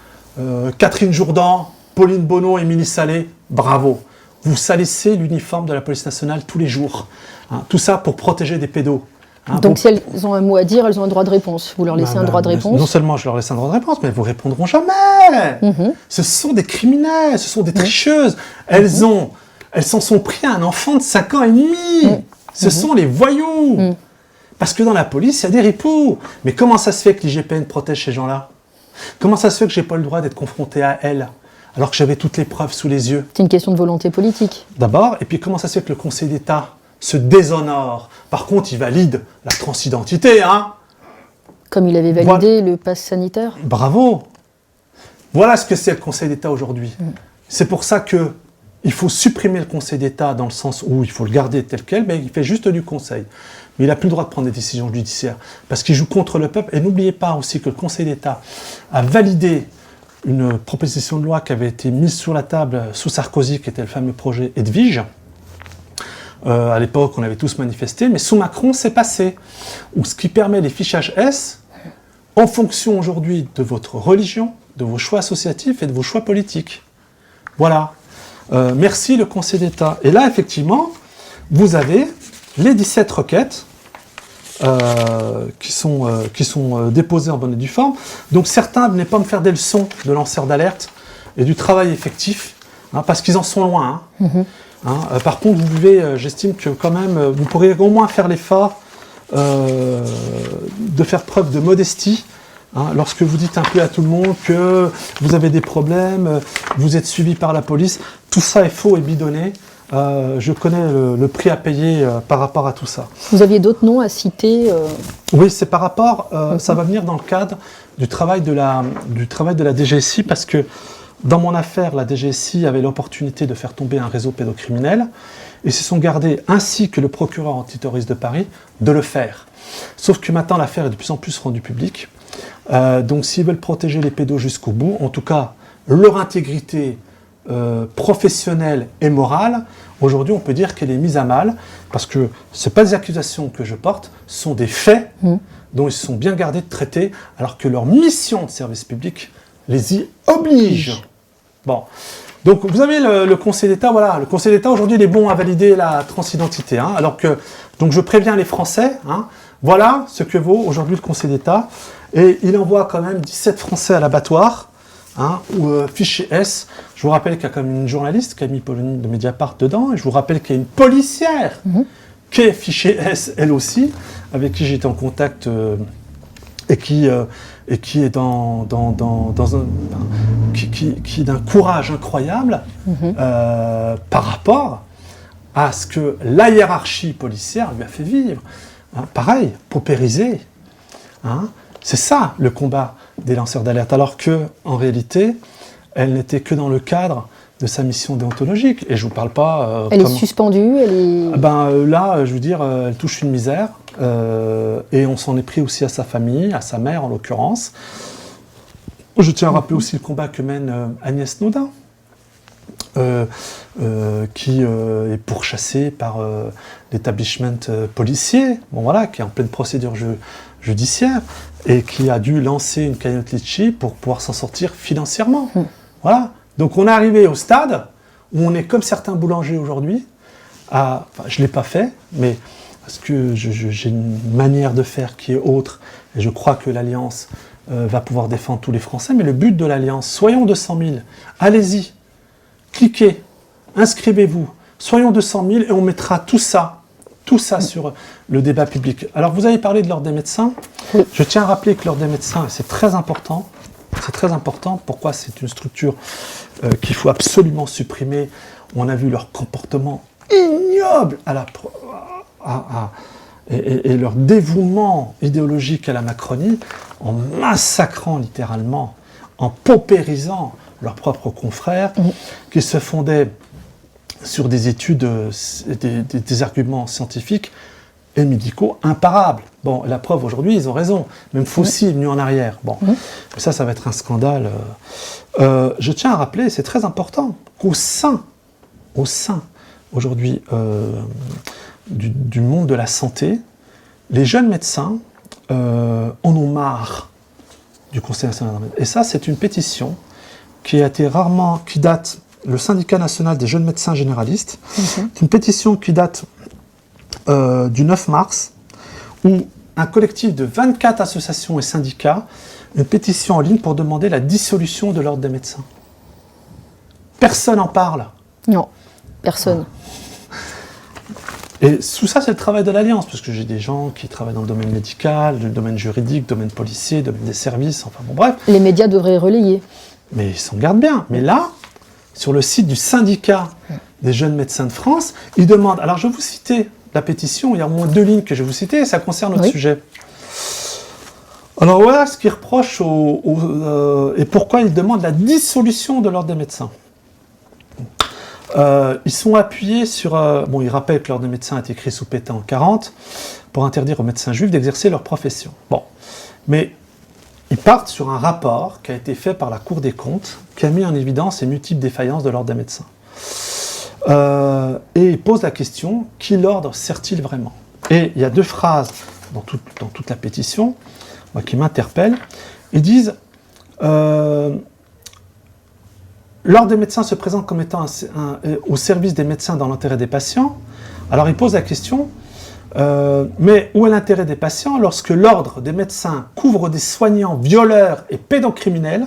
Catherine Jourdan, Pauline Bonneau, Émilie Salé, bravo. Vous salissez l'uniforme de la police nationale tous les jours. Hein, tout ça pour protéger des pédos. Hein, donc si elles ont un mot à dire, elles ont un droit de réponse. Vous leur laissez un droit de réponse. Non seulement je leur laisse un droit de réponse, mais elles ne vous répondront jamais. Ce sont des criminels, ce sont des tricheuses. Elles s'en sont pris à un enfant de 5 ans et demi. Ce sont les voyous. Parce que dans la police, il y a des ripoux. Mais comment ça se fait que l'IGPN protège ces gens-là? Comment ça se fait que je n'ai pas le droit d'être confronté à elles, alors que j'avais toutes les preuves sous les yeux? C'est une question de volonté politique. D'abord, et puis comment ça se fait que le Conseil d'État se déshonore? Par contre, il valide la transidentité, hein? Comme il avait validé le pass sanitaire. Bravo! Voilà ce que c'est le Conseil d'État aujourd'hui. C'est pour ça que il faut supprimer le Conseil d'État dans le sens où il faut le garder tel quel, mais il fait juste du conseil. Mais il n'a plus le droit de prendre des décisions judiciaires, parce qu'il joue contre le peuple. Et n'oubliez pas aussi que le Conseil d'État a validé une proposition de loi qui avait été mise sur la table sous Sarkozy, qui était le fameux projet Edwige. À l'époque, on avait tous manifesté, mais sous Macron, c'est passé. Ou ce qui permet les fichages S, en fonction aujourd'hui de votre religion, de vos choix associatifs et de vos choix politiques. Voilà. Merci le Conseil d'État. Et là, effectivement, vous avez les 17 requêtes qui sont déposées en bonne et due forme. Donc certains ne venaient pas me faire des leçons de lanceurs d'alerte et du travail effectif, hein, parce qu'ils en sont loin. Hein. Par contre, vous pouvez, j'estime que quand même, vous pourriez au moins faire l'effort de faire preuve de modestie. Hein, lorsque vous dites un peu à tout le monde que vous avez des problèmes, vous êtes suivi par la police, tout ça est faux et bidonné. Je connais le prix à payer par rapport à tout ça. Vous aviez d'autres noms à citer Oui, c'est par rapport, ça va venir dans le cadre du travail de la DGSI, parce que dans mon affaire, la DGSI avait l'opportunité de faire tomber un réseau pédocriminel, et se sont gardés, ainsi que le procureur antiterroriste de Paris, de le faire. Sauf que maintenant, l'affaire est de plus en plus rendue publique. Donc s'ils veulent protéger les pédos jusqu'au bout, en tout cas leur intégrité professionnelle et morale, aujourd'hui on peut dire qu'elle est mise à mal, parce que ce n'est pas des accusations que je porte, ce sont des faits dont ils se sont bien gardés de traiter, alors que leur mission de service public les y oblige. Bon. Donc vous avez le Conseil d'État, voilà, le Conseil d'État aujourd'hui il est bon à valider la transidentité, hein, alors que, donc je préviens les Français, hein, voilà ce que vaut aujourd'hui le Conseil d'État, et il envoie quand même 17 Français à l'abattoir, hein, ou fichier S. Je vous rappelle qu'il y a quand même une journaliste, Camille Polony de Mediapart dedans, et je vous rappelle qu'il y a une policière qui est fichier S elle aussi, avec qui j'étais en contact et qui est qui est d'un courage incroyable par rapport à ce que la hiérarchie policière lui a fait vivre. Hein, pareil, paupérisé. Hein, c'est ça le combat des lanceurs d'alerte, alors que en réalité, elle n'était que dans le cadre de sa mission déontologique. Et je vous parle pas. Elle est suspendue, elle est. Là, je veux dire, elle touche une misère, et on s'en est pris aussi à sa famille, à sa mère en l'occurrence. Je tiens à rappeler aussi le combat que mène Agnès Naudin, qui est pourchassée par l'établissement policier, bon voilà, qui est en pleine procédure judiciaire, et qui a dû lancer une cagnotte Litchi pour pouvoir s'en sortir financièrement. Voilà. Donc on est arrivé au stade où on est comme certains boulangers aujourd'hui. Enfin, je ne l'ai pas fait, mais parce que j'ai une manière de faire qui est autre, et je crois que l'Alliance va pouvoir défendre tous les Français, mais le but de l'Alliance, soyons 200 000, allez-y, cliquez, inscrivez-vous, soyons 200 000 et on mettra tout ça sur le débat public. Alors vous avez parlé de l'Ordre des médecins, je tiens à rappeler que l'Ordre des médecins, c'est très important. Pourquoi c'est une structure qu'il faut absolument supprimer. On a vu leur comportement ignoble et leur dévouement idéologique à la Macronie, en massacrant littéralement, en paupérisant leurs propres confrères, qui se fondaient sur des études, des arguments scientifiques et médicaux imparables. Bon, la preuve aujourd'hui, ils ont raison. Même Fauci est venu en arrière. Bon, ça va être un scandale. Je tiens à rappeler, c'est très important, qu'au sein aujourd'hui du monde de la santé, les jeunes médecins en ont marre du Conseil national de médecine. Et ça, c'est une pétition qui date, le Syndicat national des jeunes médecins généralistes, c'est une pétition qui date du 9 mars, où un collectif de 24 associations et syndicats, une pétition en ligne pour demander la dissolution de l'Ordre des médecins. Personne n'en parle. Non, personne. Et tout ça, c'est le travail de l'Alliance, parce que j'ai des gens qui travaillent dans le domaine médical, le domaine juridique, le domaine policier, le domaine des services, enfin bon, bref. Les médias devraient relayer. Mais ils s'en gardent bien. Mais là, sur le site du syndicat des jeunes médecins de France, ils demandent... Alors, je vais vous citer la pétition, il y a au moins 2 lignes que je vais vous citer, et ça concerne notre sujet. Alors voilà ce qu'ils reprochent et pourquoi ils demandent la dissolution de l'Ordre des médecins. Ils sont appuyés sur... ils rappellent que l'Ordre des médecins a été créé sous Pétain en 1940 pour interdire aux médecins juifs d'exercer leur profession. Bon, mais ils partent sur un rapport qui a été fait par la Cour des comptes, qui a mis en évidence les multiples défaillances de l'Ordre des médecins. Et ils posent la question, qui l'ordre sert-il vraiment? Et il y a 2 phrases dans toute la pétition qui m'interpellent. Ils disent l'Ordre des médecins se présente comme étant au service des médecins dans l'intérêt des patients. Alors ils posent la question, mais où est l'intérêt des patients lorsque l'Ordre des médecins couvre des soignants violeurs et pédocriminels,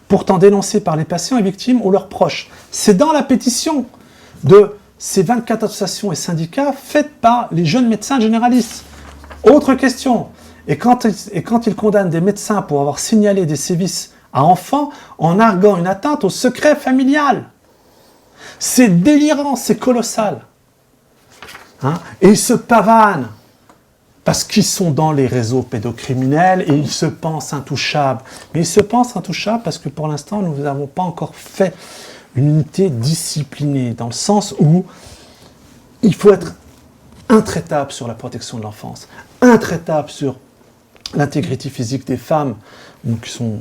pourtant dénoncés par les patients et victimes ou leurs proches? C'est dans la pétition de ces 24 associations et syndicats faites par les jeunes médecins généralistes. Autre question. Et quand il condamne des médecins pour avoir signalé des sévices à enfants en arguant une atteinte au secret familial. C'est délirant, c'est colossal. Hein? Et ils se pavanent parce qu'ils sont dans les réseaux pédocriminels et ils se pensent intouchables. Mais ils se pensent intouchables parce que pour l'instant, nous n'avons pas encore fait une unité disciplinée, dans le sens où il faut être intraitable sur la protection de l'enfance, intraitable sur l'intégrité physique des femmes, donc qui sont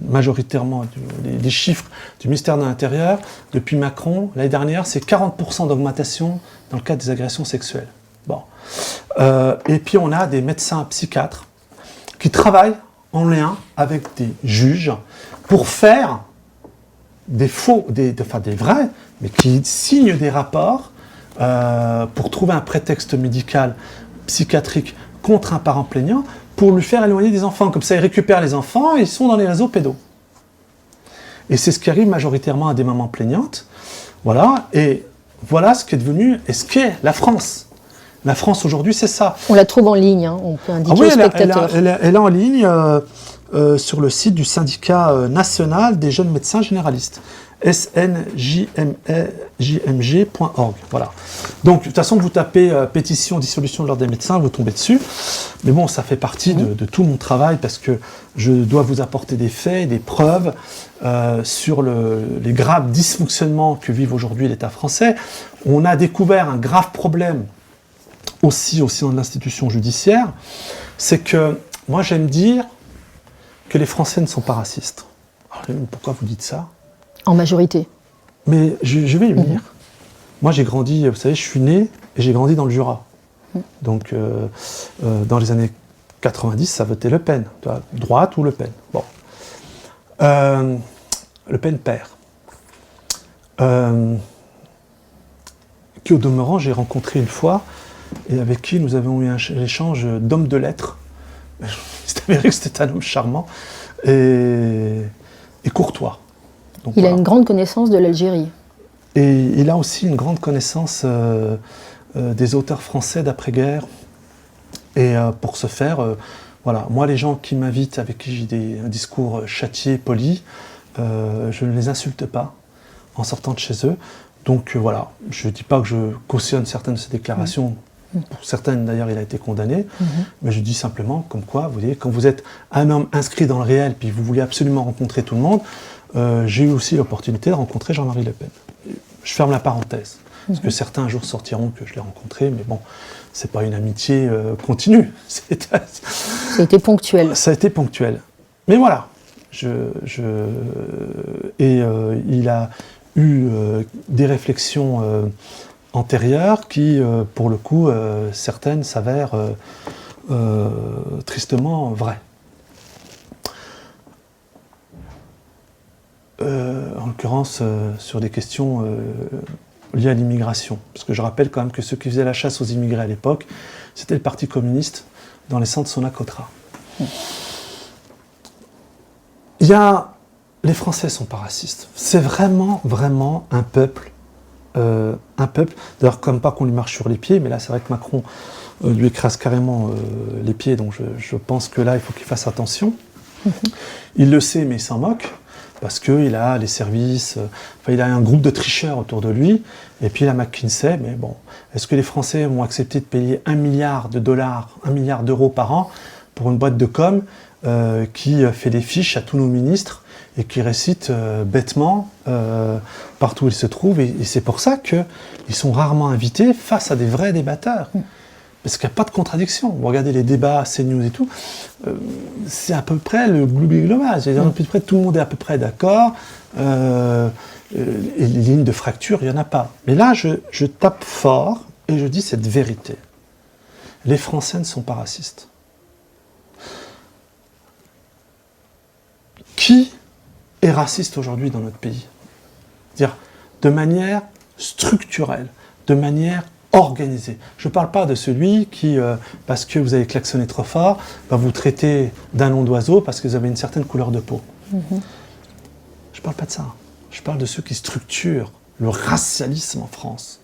majoritairement les chiffres du ministère de l'Intérieur. Depuis Macron, l'année dernière, c'est 40% d'augmentation dans le cadre des agressions sexuelles. Bon. Et puis on a des médecins psychiatres qui travaillent en lien avec des juges pour faire des vrais, mais qui signent des rapports pour trouver un prétexte médical, psychiatrique contre un parent plaignant, pour lui faire éloigner des enfants. Comme ça, ils récupèrent les enfants et ils sont dans les réseaux pédos. Et c'est ce qui arrive majoritairement à des mamans plaignantes. Voilà, et voilà ce qui est devenu, et ce qu'est la France. La France aujourd'hui, c'est ça. On la trouve en ligne, hein, on peut indiquer aux spectateurs. Elle est en ligne sur le site du syndicat national des jeunes médecins généralistes, snjmg.org. Voilà. Donc, de toute façon, vous tapez pétition dissolution de l'ordre des médecins, vous tombez dessus. Mais bon, ça fait partie de tout mon travail parce que je dois vous apporter des faits, des preuves sur les graves dysfonctionnements que vit aujourd'hui l'État français. On a découvert un grave problème aussi au sein de l'institution judiciaire, c'est que moi j'aime dire que les Français ne sont pas racistes. Alors, pourquoi vous dites ça ? En majorité. Mais je vais y venir. Moi j'ai grandi, vous savez, je suis né et j'ai grandi dans le Jura. Donc dans les années 90, ça votait Le Pen. Droite ou Le Pen. Bon. Le Pen père. Qui au demeurant j'ai rencontré une fois et avec qui nous avons eu un échange d'hommes de lettres. C'est avéré que c'était un homme charmant et courtois. Donc, il a une grande connaissance de l'Algérie. Et il a aussi une grande connaissance des auteurs français d'après-guerre. Et pour ce faire, voilà, moi les gens qui m'invitent, avec qui j'ai un discours châtié, poli, je ne les insulte pas en sortant de chez eux. Donc voilà, je ne dis pas que je cautionne certaines de ces déclarations. Pour certaines, d'ailleurs, il a été condamné. Mais je dis simplement, comme quoi, vous voyez, quand vous êtes un homme inscrit dans le réel, puis vous voulez absolument rencontrer tout le monde, j'ai eu aussi l'opportunité de rencontrer Jean-Marie Le Pen. Je ferme la parenthèse, parce que certains un jour sortiront que je l'ai rencontré, mais bon, c'est pas une amitié continue. Ça a été ponctuel. Ça a été ponctuel. Mais voilà. Il a eu des réflexions antérieures qui, pour le coup, certaines s'avèrent tristement vraies. En l'occurrence, sur des questions liées à l'immigration. Parce que je rappelle quand même que ceux qui faisaient la chasse aux immigrés à l'époque, c'était le Parti communiste dans les centres Sonacotra. Les Français ne sont pas racistes. C'est vraiment, vraiment un peuple. D'ailleurs, comme pas qu'on lui marche sur les pieds, mais là, c'est vrai que Macron lui écrase carrément les pieds, donc je pense que là, il faut qu'il fasse attention. Il le sait, mais il s'en moque, parce qu'il a les services, il a un groupe de tricheurs autour de lui, et puis il a McKinsey, mais bon, est-ce que les Français vont accepter de payer $1 milliard, $1 milliard par an pour une boîte de com qui fait des fiches à tous nos ministres et qui récite bêtement partout où ils se trouvent. Et c'est pour ça qu'ils sont rarement invités face à des vrais débatteurs. Parce qu'il n'y a pas de contradiction. Vous regardez les débats, CNews et tout, c'est à peu près le gloubi-global. C'est-à-dire à peu près tout le monde est à peu près d'accord. Et les lignes de fracture, il n'y en a pas. Mais là, je tape fort et je dis cette vérité. Les Français ne sont pas racistes. Qui est raciste aujourd'hui dans notre pays ? C'est-à-dire de manière structurelle, de manière organisée. Je ne parle pas de celui qui, parce que vous avez klaxonné trop fort, va vous traiter d'un nom d'oiseau parce que vous avez une certaine couleur de peau. Je ne parle pas de ça. Je parle de ceux qui structurent le racialisme en France.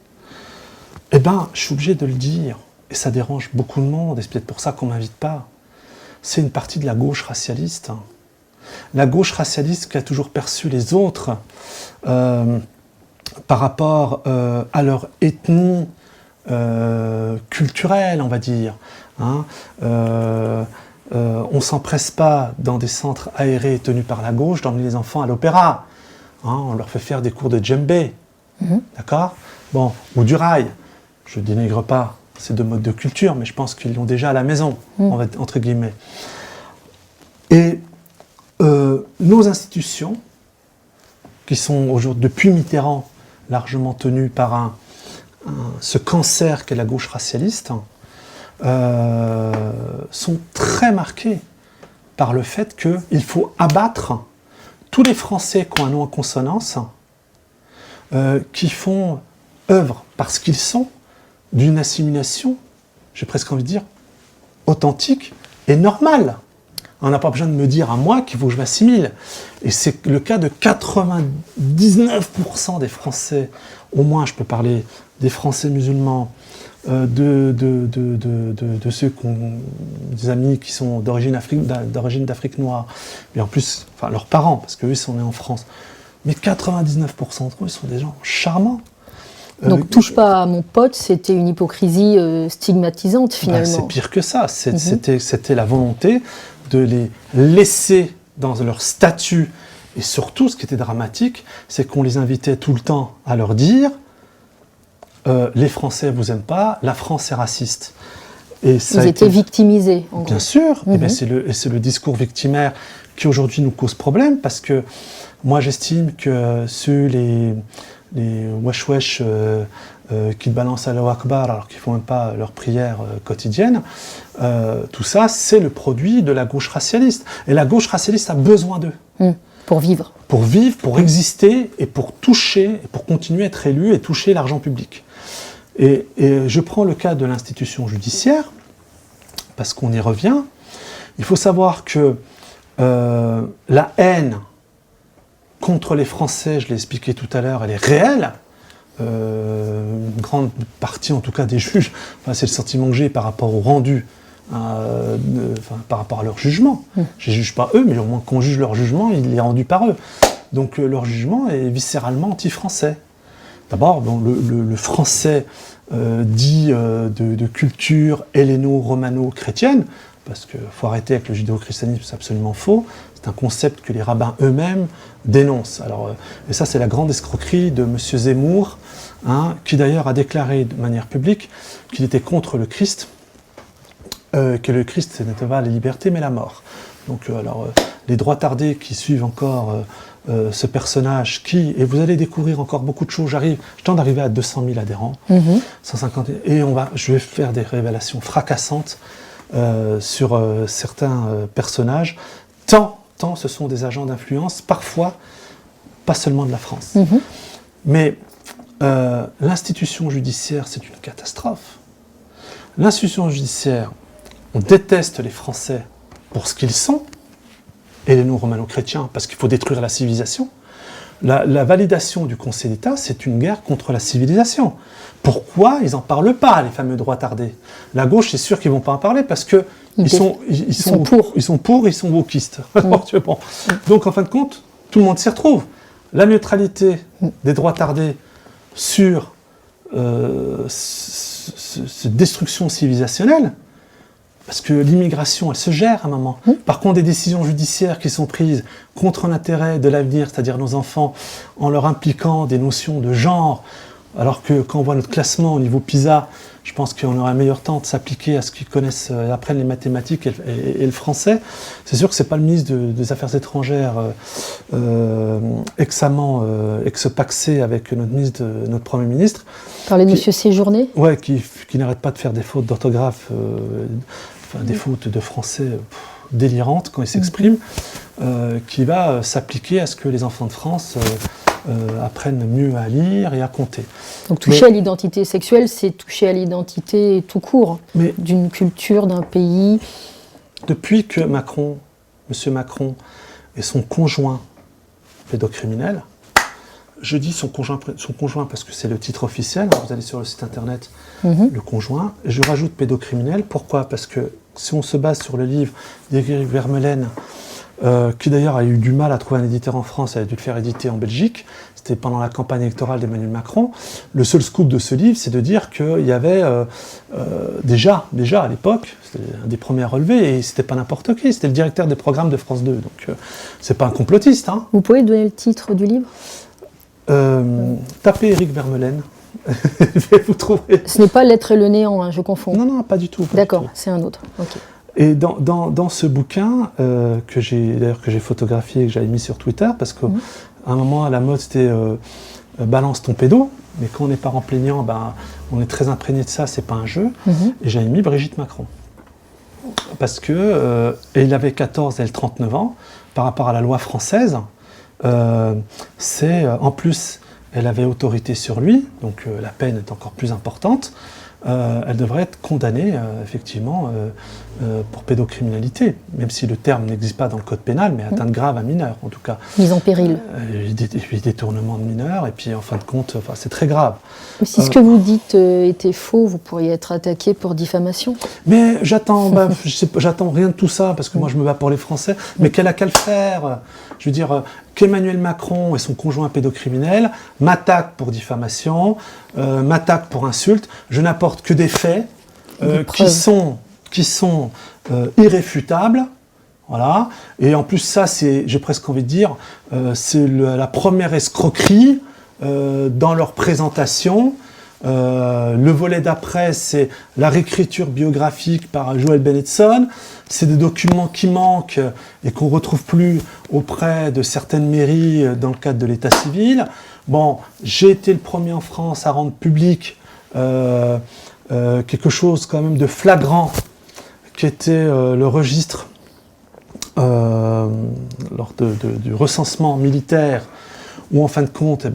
Eh bien, je suis obligé de le dire. et ça dérange beaucoup de monde, et c'est peut-être pour ça qu'on ne m'invite pas, c'est une partie de la gauche racialiste. La gauche racialiste qui a toujours perçu les autres par rapport à leur ethnie culturelle, on va dire. Hein. On ne s'empresse pas dans des centres aérés tenus par la gauche d'emmener les enfants à l'opéra. Hein, on leur fait faire des cours de djembé. D'accord ? Bon, ou du rail. Je ne dénigre pas ces deux modes de culture, mais je pense qu'ils l'ont déjà à la maison, entre guillemets. Et nos institutions, qui sont aujourd'hui, depuis Mitterrand, largement tenues par ce cancer qu'est la gauche racialiste, sont très marquées par le fait qu'il faut abattre tous les Français qui ont un nom en consonance, qui font œuvre parce qu'ils sont d'une assimilation, j'ai presque envie de dire, authentique et normale. On n'a pas besoin de me dire à moi qu'il faut que je m'assimile. Et c'est le cas de 99% des Français, au moins je peux parler des Français musulmans, de ceux qui ont des amis qui sont d'origine d'Afrique noire, et en plus, enfin leurs parents, parce qu'eux ils sont nés en France. Mais 99% d'entre eux sont des gens charmants. Donc touche pas à mon pote, c'était une hypocrisie stigmatisante finalement. C'est pire que ça, c'était la volonté de les laisser dans leur statut. Et surtout, ce qui était dramatique, c'est qu'on les invitait tout le temps à leur dire les Français vous aiment pas, la France est raciste. Et ça ils étaient victimisés, en gros. Bien sûr, et c'est le discours victimaire qui aujourd'hui nous cause problème, parce que moi j'estime que ceux les wesh wesh qui balancent Allahu Akbar alors qu'ils ne font même pas leur prière quotidienne, tout ça c'est le produit de la gauche racialiste. Et la gauche racialiste a besoin d'eux. Pour vivre. Pour vivre, pour exister et pour toucher, et pour continuer à être élu et toucher l'argent public. Et je prends le cas de l'institution judiciaire, parce qu'on y revient. Il faut savoir que la haine contre les Français, je l'ai expliqué tout à l'heure, elle est réelle. Une grande partie, en tout cas, des juges, c'est le sentiment que j'ai par rapport au rendu, par rapport à leur jugement. Je ne juge pas eux, mais au moins qu'on juge leur jugement, il est rendu par eux. Donc leur jugement est viscéralement anti-français. D'abord, le français dit de culture helléno-romano-chrétienne, parce qu'il faut arrêter avec le judéo-christianisme, c'est absolument faux. C'est un concept que les rabbins eux-mêmes dénoncent. Alors, et ça, c'est la grande escroquerie de M. Zemmour, qui d'ailleurs a déclaré de manière publique qu'il était contre le Christ, que le Christ, ce n'était pas la liberté, mais la mort. Donc, les droits tardés qui suivent encore ce personnage et vous allez découvrir encore beaucoup de choses. Je tente d'arriver à 200 000 adhérents, 150 et je vais faire des révélations fracassantes sur certains personnages, tant ce sont des agents d'influence, parfois pas seulement de la France. Mais l'institution judiciaire, c'est une catastrophe. L'institution judiciaire, on déteste les Français pour ce qu'ils sont, et les non-romano-chrétiens, parce qu'il faut détruire la civilisation. La validation du Conseil d'État, c'est une guerre contre la civilisation. Pourquoi ils n'en parlent pas, les fameux droits tardés ? La gauche, c'est sûr qu'ils ne vont pas en parler, parce qu'ils sont pour, ils sont wokistes. Donc, en fin de compte, tout le monde s'y retrouve. La neutralité des droits tardés sur cette destruction civilisationnelle, parce que l'immigration, elle se gère à un moment. Par contre, des décisions judiciaires qui sont prises contre l'intérêt de l'avenir, c'est-à-dire nos enfants, en leur impliquant des notions de genre, alors que quand on voit notre classement au niveau PISA, je pense qu'on aurait un meilleur temps de s'appliquer à ce qu'ils connaissent, apprennent les mathématiques et le français. C'est sûr que ce n'est pas le ministre des Affaires étrangères ex-paxé avec notre Premier ministre. Parler de M. Séjourné ? Ouais, qui n'arrête pas de faire des fautes d'orthographe, des fautes de français délirantes quand il s'exprime, qui va s'appliquer à ce que les enfants de France apprennent mieux à lire et à compter. Donc toucher à l'identité sexuelle, c'est toucher à l'identité tout court, d'une culture, d'un pays. Depuis que M. Macron et son conjoint pédocriminel, je dis son conjoint parce que c'est le titre officiel, hein, vous allez sur le site internet, le conjoint, je rajoute pédocriminel, pourquoi? Parce que si on se base sur le livre d'Éric Vermeulen, qui d'ailleurs a eu du mal à trouver un éditeur en France, elle a dû le faire éditer en Belgique, c'était pendant la campagne électorale d'Emmanuel Macron, le seul scoop de ce livre, c'est de dire qu'il y avait déjà à l'époque, c'était un des premiers à relever, et c'était pas n'importe qui, c'était le directeur des programmes de France 2, donc c'est pas un complotiste. Hein. Vous pouvez donner le titre du livre? Tapez Éric Vermeulen, vous trouverez. Ce n'est pas L'être et le néant, hein, je confonds. Non, pas du tout. D'accord, c'est un autre. Okay. Et dans ce bouquin, que j'ai photographié et que j'avais mis sur Twitter, parce qu'à un moment, à la mode, c'était balance ton pédo, mais quand on est parent plaignant, on est très imprégné de ça, c'est pas un jeu. Et j'avais mis Brigitte Macron. Parce que il avait 14 et elle 39 ans, par rapport à la loi française, en plus, elle avait autorité sur lui, donc la peine est encore plus importante. Elle devrait être condamnée, effectivement, pour pédocriminalité, même si le terme n'existe pas dans le code pénal, mais atteinte grave à mineur, en tout cas. Mise en péril. Détournement de mineur, et puis en fin de compte, c'est très grave. Mais si ce que vous dites était faux, vous pourriez être attaqué pour diffamation. Mais j'attends rien de tout ça, parce que moi je me bats pour les Français, mais qu'elle a qu'à le faire. Je veux dire, qu'Emmanuel Macron et son conjoint pédocriminel m'attaquent pour diffamation, m'attaquent pour insulte. Je n'apporte que des faits qui sont irréfutables. Voilà. Et en plus, ça, j'ai presque envie de dire, c'est la première escroquerie dans leur présentation. Le volet d'après, c'est la réécriture biographique par Joël Bennetson. C'est des documents qui manquent et qu'on ne retrouve plus auprès de certaines mairies dans le cadre de l'état civil. Bon, j'ai été le premier en France à rendre public quelque chose quand même de flagrant, qui était le registre lors du recensement militaire, où en fin de compte,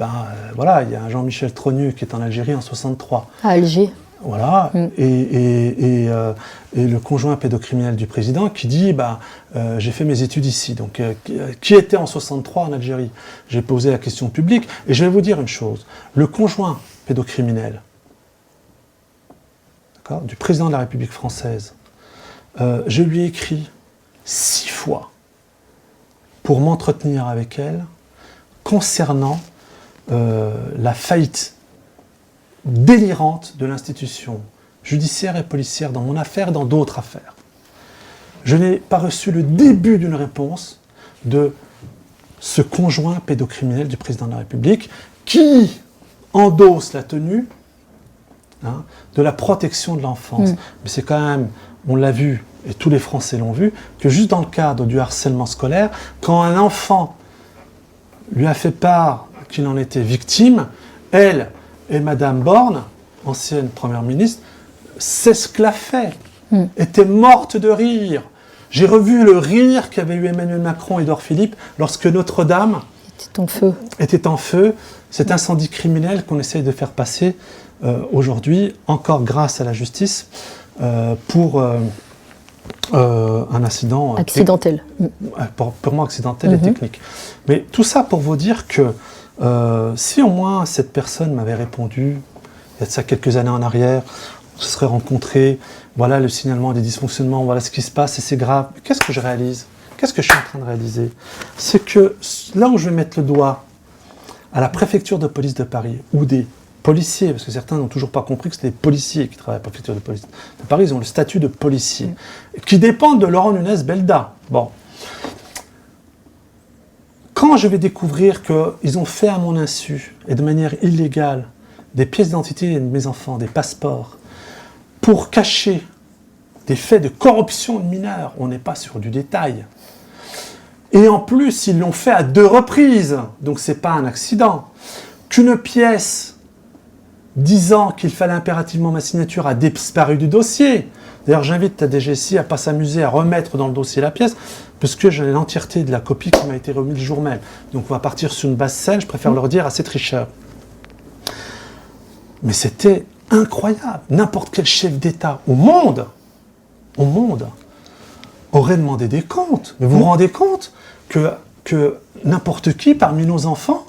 voilà, il y a un Jean-Michel Trogneux qui est en Algérie en 63. À Alger. Voilà, et le conjoint pédocriminel du président qui dit j'ai fait mes études ici. Donc, qui était en 63 en Algérie? J'ai posé la question publique, et je vais vous dire une chose. Le conjoint pédocriminel du président de la République française, je lui ai écrit 6 fois pour m'entretenir avec elle concernant la faillite délirante de l'institution judiciaire et policière dans mon affaire et dans d'autres affaires. Je n'ai pas reçu le début d'une réponse de ce conjoint pédocriminel du président de la République qui endosse la tenue de la protection de l'enfance. Mais c'est quand même, on l'a vu, et tous les Français l'ont vu, que juste dans le cadre du harcèlement scolaire, quand un enfant lui a fait part qu'il en était victime, elle et Madame Borne, ancienne Première ministre, s'esclaffaient, étaient mortes de rire. J'ai revu le rire qu'avaient eu Emmanuel Macron et Édouard Philippe lorsque Notre-Dame était en feu. Cet incendie criminel qu'on essaye de faire passer aujourd'hui, encore grâce à la justice, pour un incident accidentel. Purement accidentel et technique. Mais tout ça pour vous dire que si au moins cette personne m'avait répondu, il y a de ça quelques années en arrière, on se serait rencontrés, voilà le signalement des dysfonctionnements, voilà ce qui se passe et c'est grave. Mais qu'est-ce que je réalise? Qu'est-ce que je suis en train de réaliser? C'est que là où je vais mettre le doigt, à la préfecture de police de Paris, ou des policiers, parce que certains n'ont toujours pas compris que c'était des policiers qui travaillent à la préfecture de police de Paris, ils ont le statut de policier, qui dépendent de Laurent Nunez Belda. Bon. Quand je vais découvrir qu'ils ont fait à mon insu, et de manière illégale, des pièces d'identité de mes enfants, des passeports, pour cacher des faits de corruption de mineurs, on n'est pas sur du détail. Et en plus, ils l'ont fait à 2 reprises, donc c'est pas un accident. Qu'une pièce disant qu'il fallait impérativement ma signature a disparu du dossier. D'ailleurs, j'invite ta DGSI à ne pas s'amuser à remettre dans le dossier la pièce, puisque j'ai l'entièreté de la copie qui m'a été remise le jour même. Donc on va partir sur une base saine, je préfère leur dire à ces tricheurs. Mais c'était incroyable. N'importe quel chef d'État au monde, aurait demandé des comptes. Mais vous vous rendez compte que n'importe qui parmi nos enfants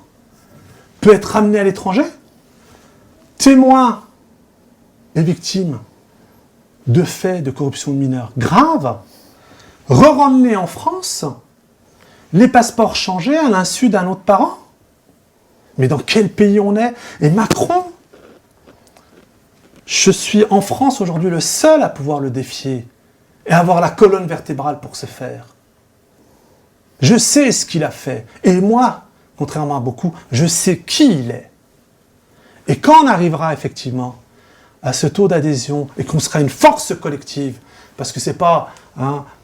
peut être ramené à l'étranger, témoin et victime de faits de corruption de mineurs graves, re-ramené en France, les passeports changés à l'insu d'un autre parent. Mais dans quel pays on est? Et Macron, je suis en France aujourd'hui le seul à pouvoir le défier et avoir la colonne vertébrale pour ce faire. Je sais ce qu'il a fait. Et moi, contrairement à beaucoup, je sais qui il est. Et quand on arrivera effectivement à ce taux d'adhésion et qu'on sera une force collective, parce que ce n'est pas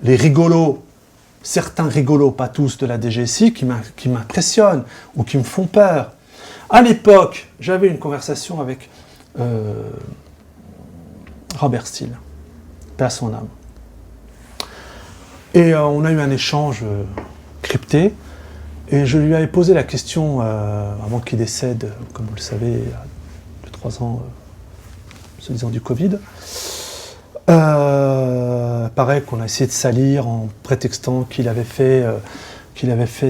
les rigolos, certains rigolos, pas tous, de la DGSI qui m'impressionnent ou qui me font peur. À l'époque, j'avais une conversation avec Robert Steele, paix à son âme. Et on a eu un échange crypté, et je lui avais posé la question, avant qu'il décède, comme vous le savez, il y a 2-3 ans, se disant du Covid. Pareil qu'on a essayé de salir en prétextant qu'il avait fait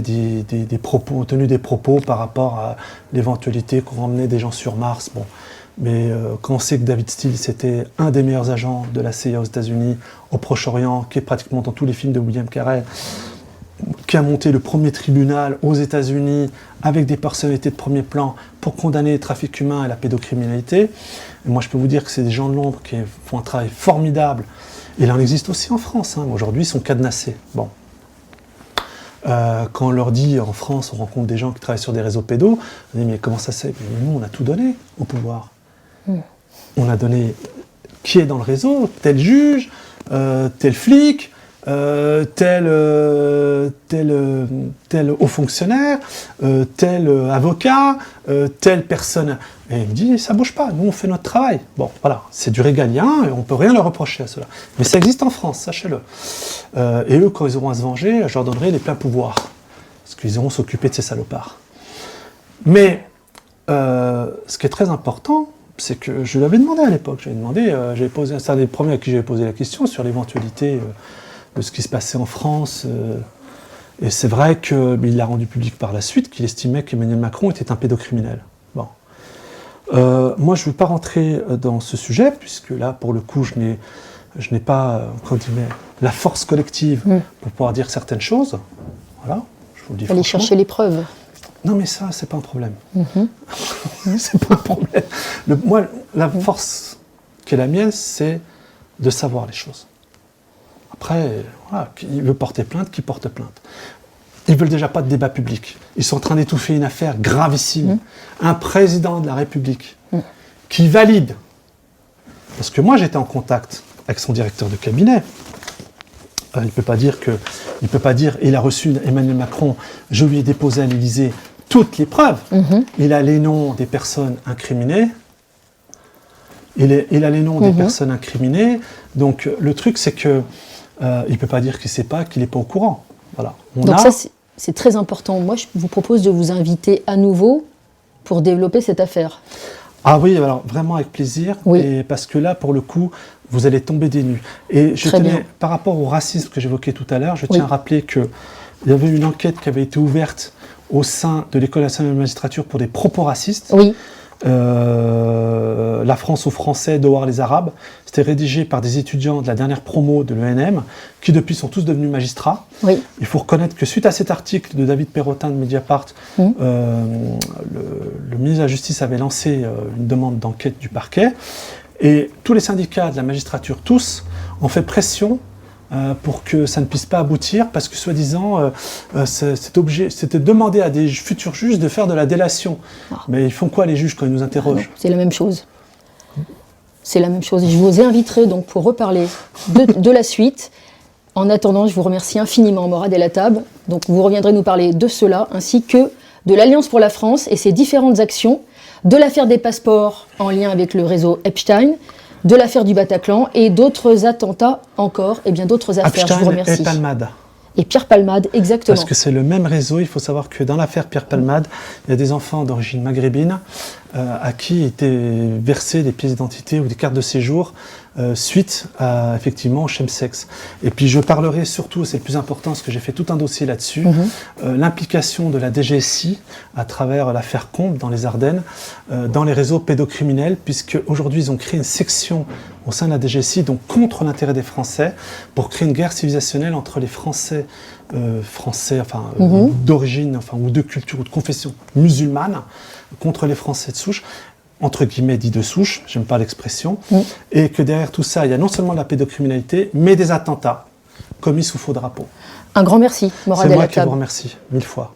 des propos, tenu des propos par rapport à l'éventualité qu'on emmenait des gens sur Mars. Bon. Mais quand on sait que David Steele, c'était un des meilleurs agents de la CIA aux États-Unis, au Proche-Orient, qui est pratiquement dans tous les films de William Carell, qui a monté le premier tribunal aux États-Unis avec des personnalités de premier plan pour condamner les trafics humains et la pédocriminalité. Et moi, je peux vous dire que c'est des gens de l'ombre qui font un travail formidable. Il en existe aussi en France. Aujourd'hui, ils sont cadenassés. Bon. Quand on leur dit, en France, on rencontre des gens qui travaillent sur des réseaux pédos, on dit, mais comment ça se fait? Mais nous, on a tout donné au pouvoir. On a donné qui est dans le réseau, tel juge, tel flic, tel haut fonctionnaire, tel avocat, telle personne. Et il me dit, ça bouge pas, nous on fait notre travail. Bon, voilà, c'est du régalien, et on peut rien leur reprocher à cela. Mais ça existe en France, sachez-le. Et eux, quand ils auront à se venger, je leur donnerai les pleins pouvoirs. Parce qu'ils auront s'occuper de ces salopards. Mais, ce qui est très important, c'est que je l'avais demandé à l'époque. J'avais posé, c'est un des premiers à qui j'avais posé la question sur l'éventualité de ce qui se passait en France. Et c'est vrai qu'il l'a rendu public par la suite, qu'il estimait qu'Emmanuel Macron était un pédocriminel. Bon. Moi, je ne veux pas rentrer dans ce sujet, puisque là, pour le coup, je n'ai pas, la force collective pour pouvoir dire certaines choses. Voilà, je vous le dis. Aller chercher les preuves. Non, mais ça, c'est pas un problème. C'est pas un problème. Moi, la force qui est la mienne, c'est de savoir les choses. Après, voilà, qui veut porter plainte, qui porte plainte. Ils veulent déjà pas de débat public. Ils sont en train d'étouffer une affaire gravissime. Un président de la République qui valide. Parce que moi, j'étais en contact avec son directeur de cabinet. Il ne peut pas dire il a reçu Emmanuel Macron, je lui ai déposé à l'Élysée toutes les preuves. Il a les noms des personnes incriminées. Il a les noms des personnes incriminées. Donc le truc, c'est que il ne peut pas dire qu'il ne sait pas, qu'il n'est pas au courant. Voilà. Donc ça, c'est très important. Moi, je vous propose de vous inviter à nouveau pour développer cette affaire. Ah oui, alors vraiment avec plaisir. Oui. Et parce que là, pour le coup, vous allez tomber des nues. Et je tenais, par rapport au racisme que j'évoquais tout à l'heure, je tiens à rappeler qu'il y avait une enquête qui avait été ouverte au sein de l'École nationale de magistrature pour des propos racistes. Oui. La France aux Français, devoir les Arabes. C'était rédigé par des étudiants de la dernière promo de l'ENM, qui depuis sont tous devenus magistrats. Oui. Il faut reconnaître que suite à cet article de David Perrotin de Mediapart, le ministre de la Justice avait lancé une demande d'enquête du parquet, et tous les syndicats de la magistrature, tous, ont fait pression pour que ça ne puisse pas aboutir, parce que soi-disant, c'était demander à des futurs juges de faire de la délation. Mais ils font quoi les juges quand ils nous interrogent? C'est la même chose. C'est la même chose. Je vous inviterai donc pour reparler de la suite. En attendant, je vous remercie infiniment, Morad El-Attab. Donc vous reviendrez nous parler de cela, ainsi que de l'Alliance pour la France et ses différentes actions, de l'affaire des passeports en lien avec le réseau Epstein, de l'affaire du Bataclan et d'autres attentats encore, et bien d'autres affaires. Epstein je vous remercie. Et Palmade. Et Pierre Palmade, exactement. Parce que c'est le même réseau. Il faut savoir que dans l'affaire Pierre Palmade, il y a des enfants d'origine maghrébine à qui étaient versées des pièces d'identité ou des cartes de séjour suite à, effectivement, au chemsex. Et puis je parlerai surtout, c'est le plus important, parce que j'ai fait tout un dossier là-dessus, l'implication de la DGSI à travers l'affaire Combe dans les Ardennes, dans les réseaux pédocriminels, puisque aujourd'hui ils ont créé une section au sein de la DGSI, donc contre l'intérêt des Français, pour créer une guerre civilisationnelle entre les Français, d'origine, ou de culture ou de confession musulmane, contre les Français de souche, entre guillemets dits de souche, j'aime pas l'expression, et que derrière tout ça, il y a non seulement de la pédocriminalité, mais des attentats commis sous faux drapeau. Un grand merci, Morad El Hattab. C'est moi qui vous remercie, 1000 fois.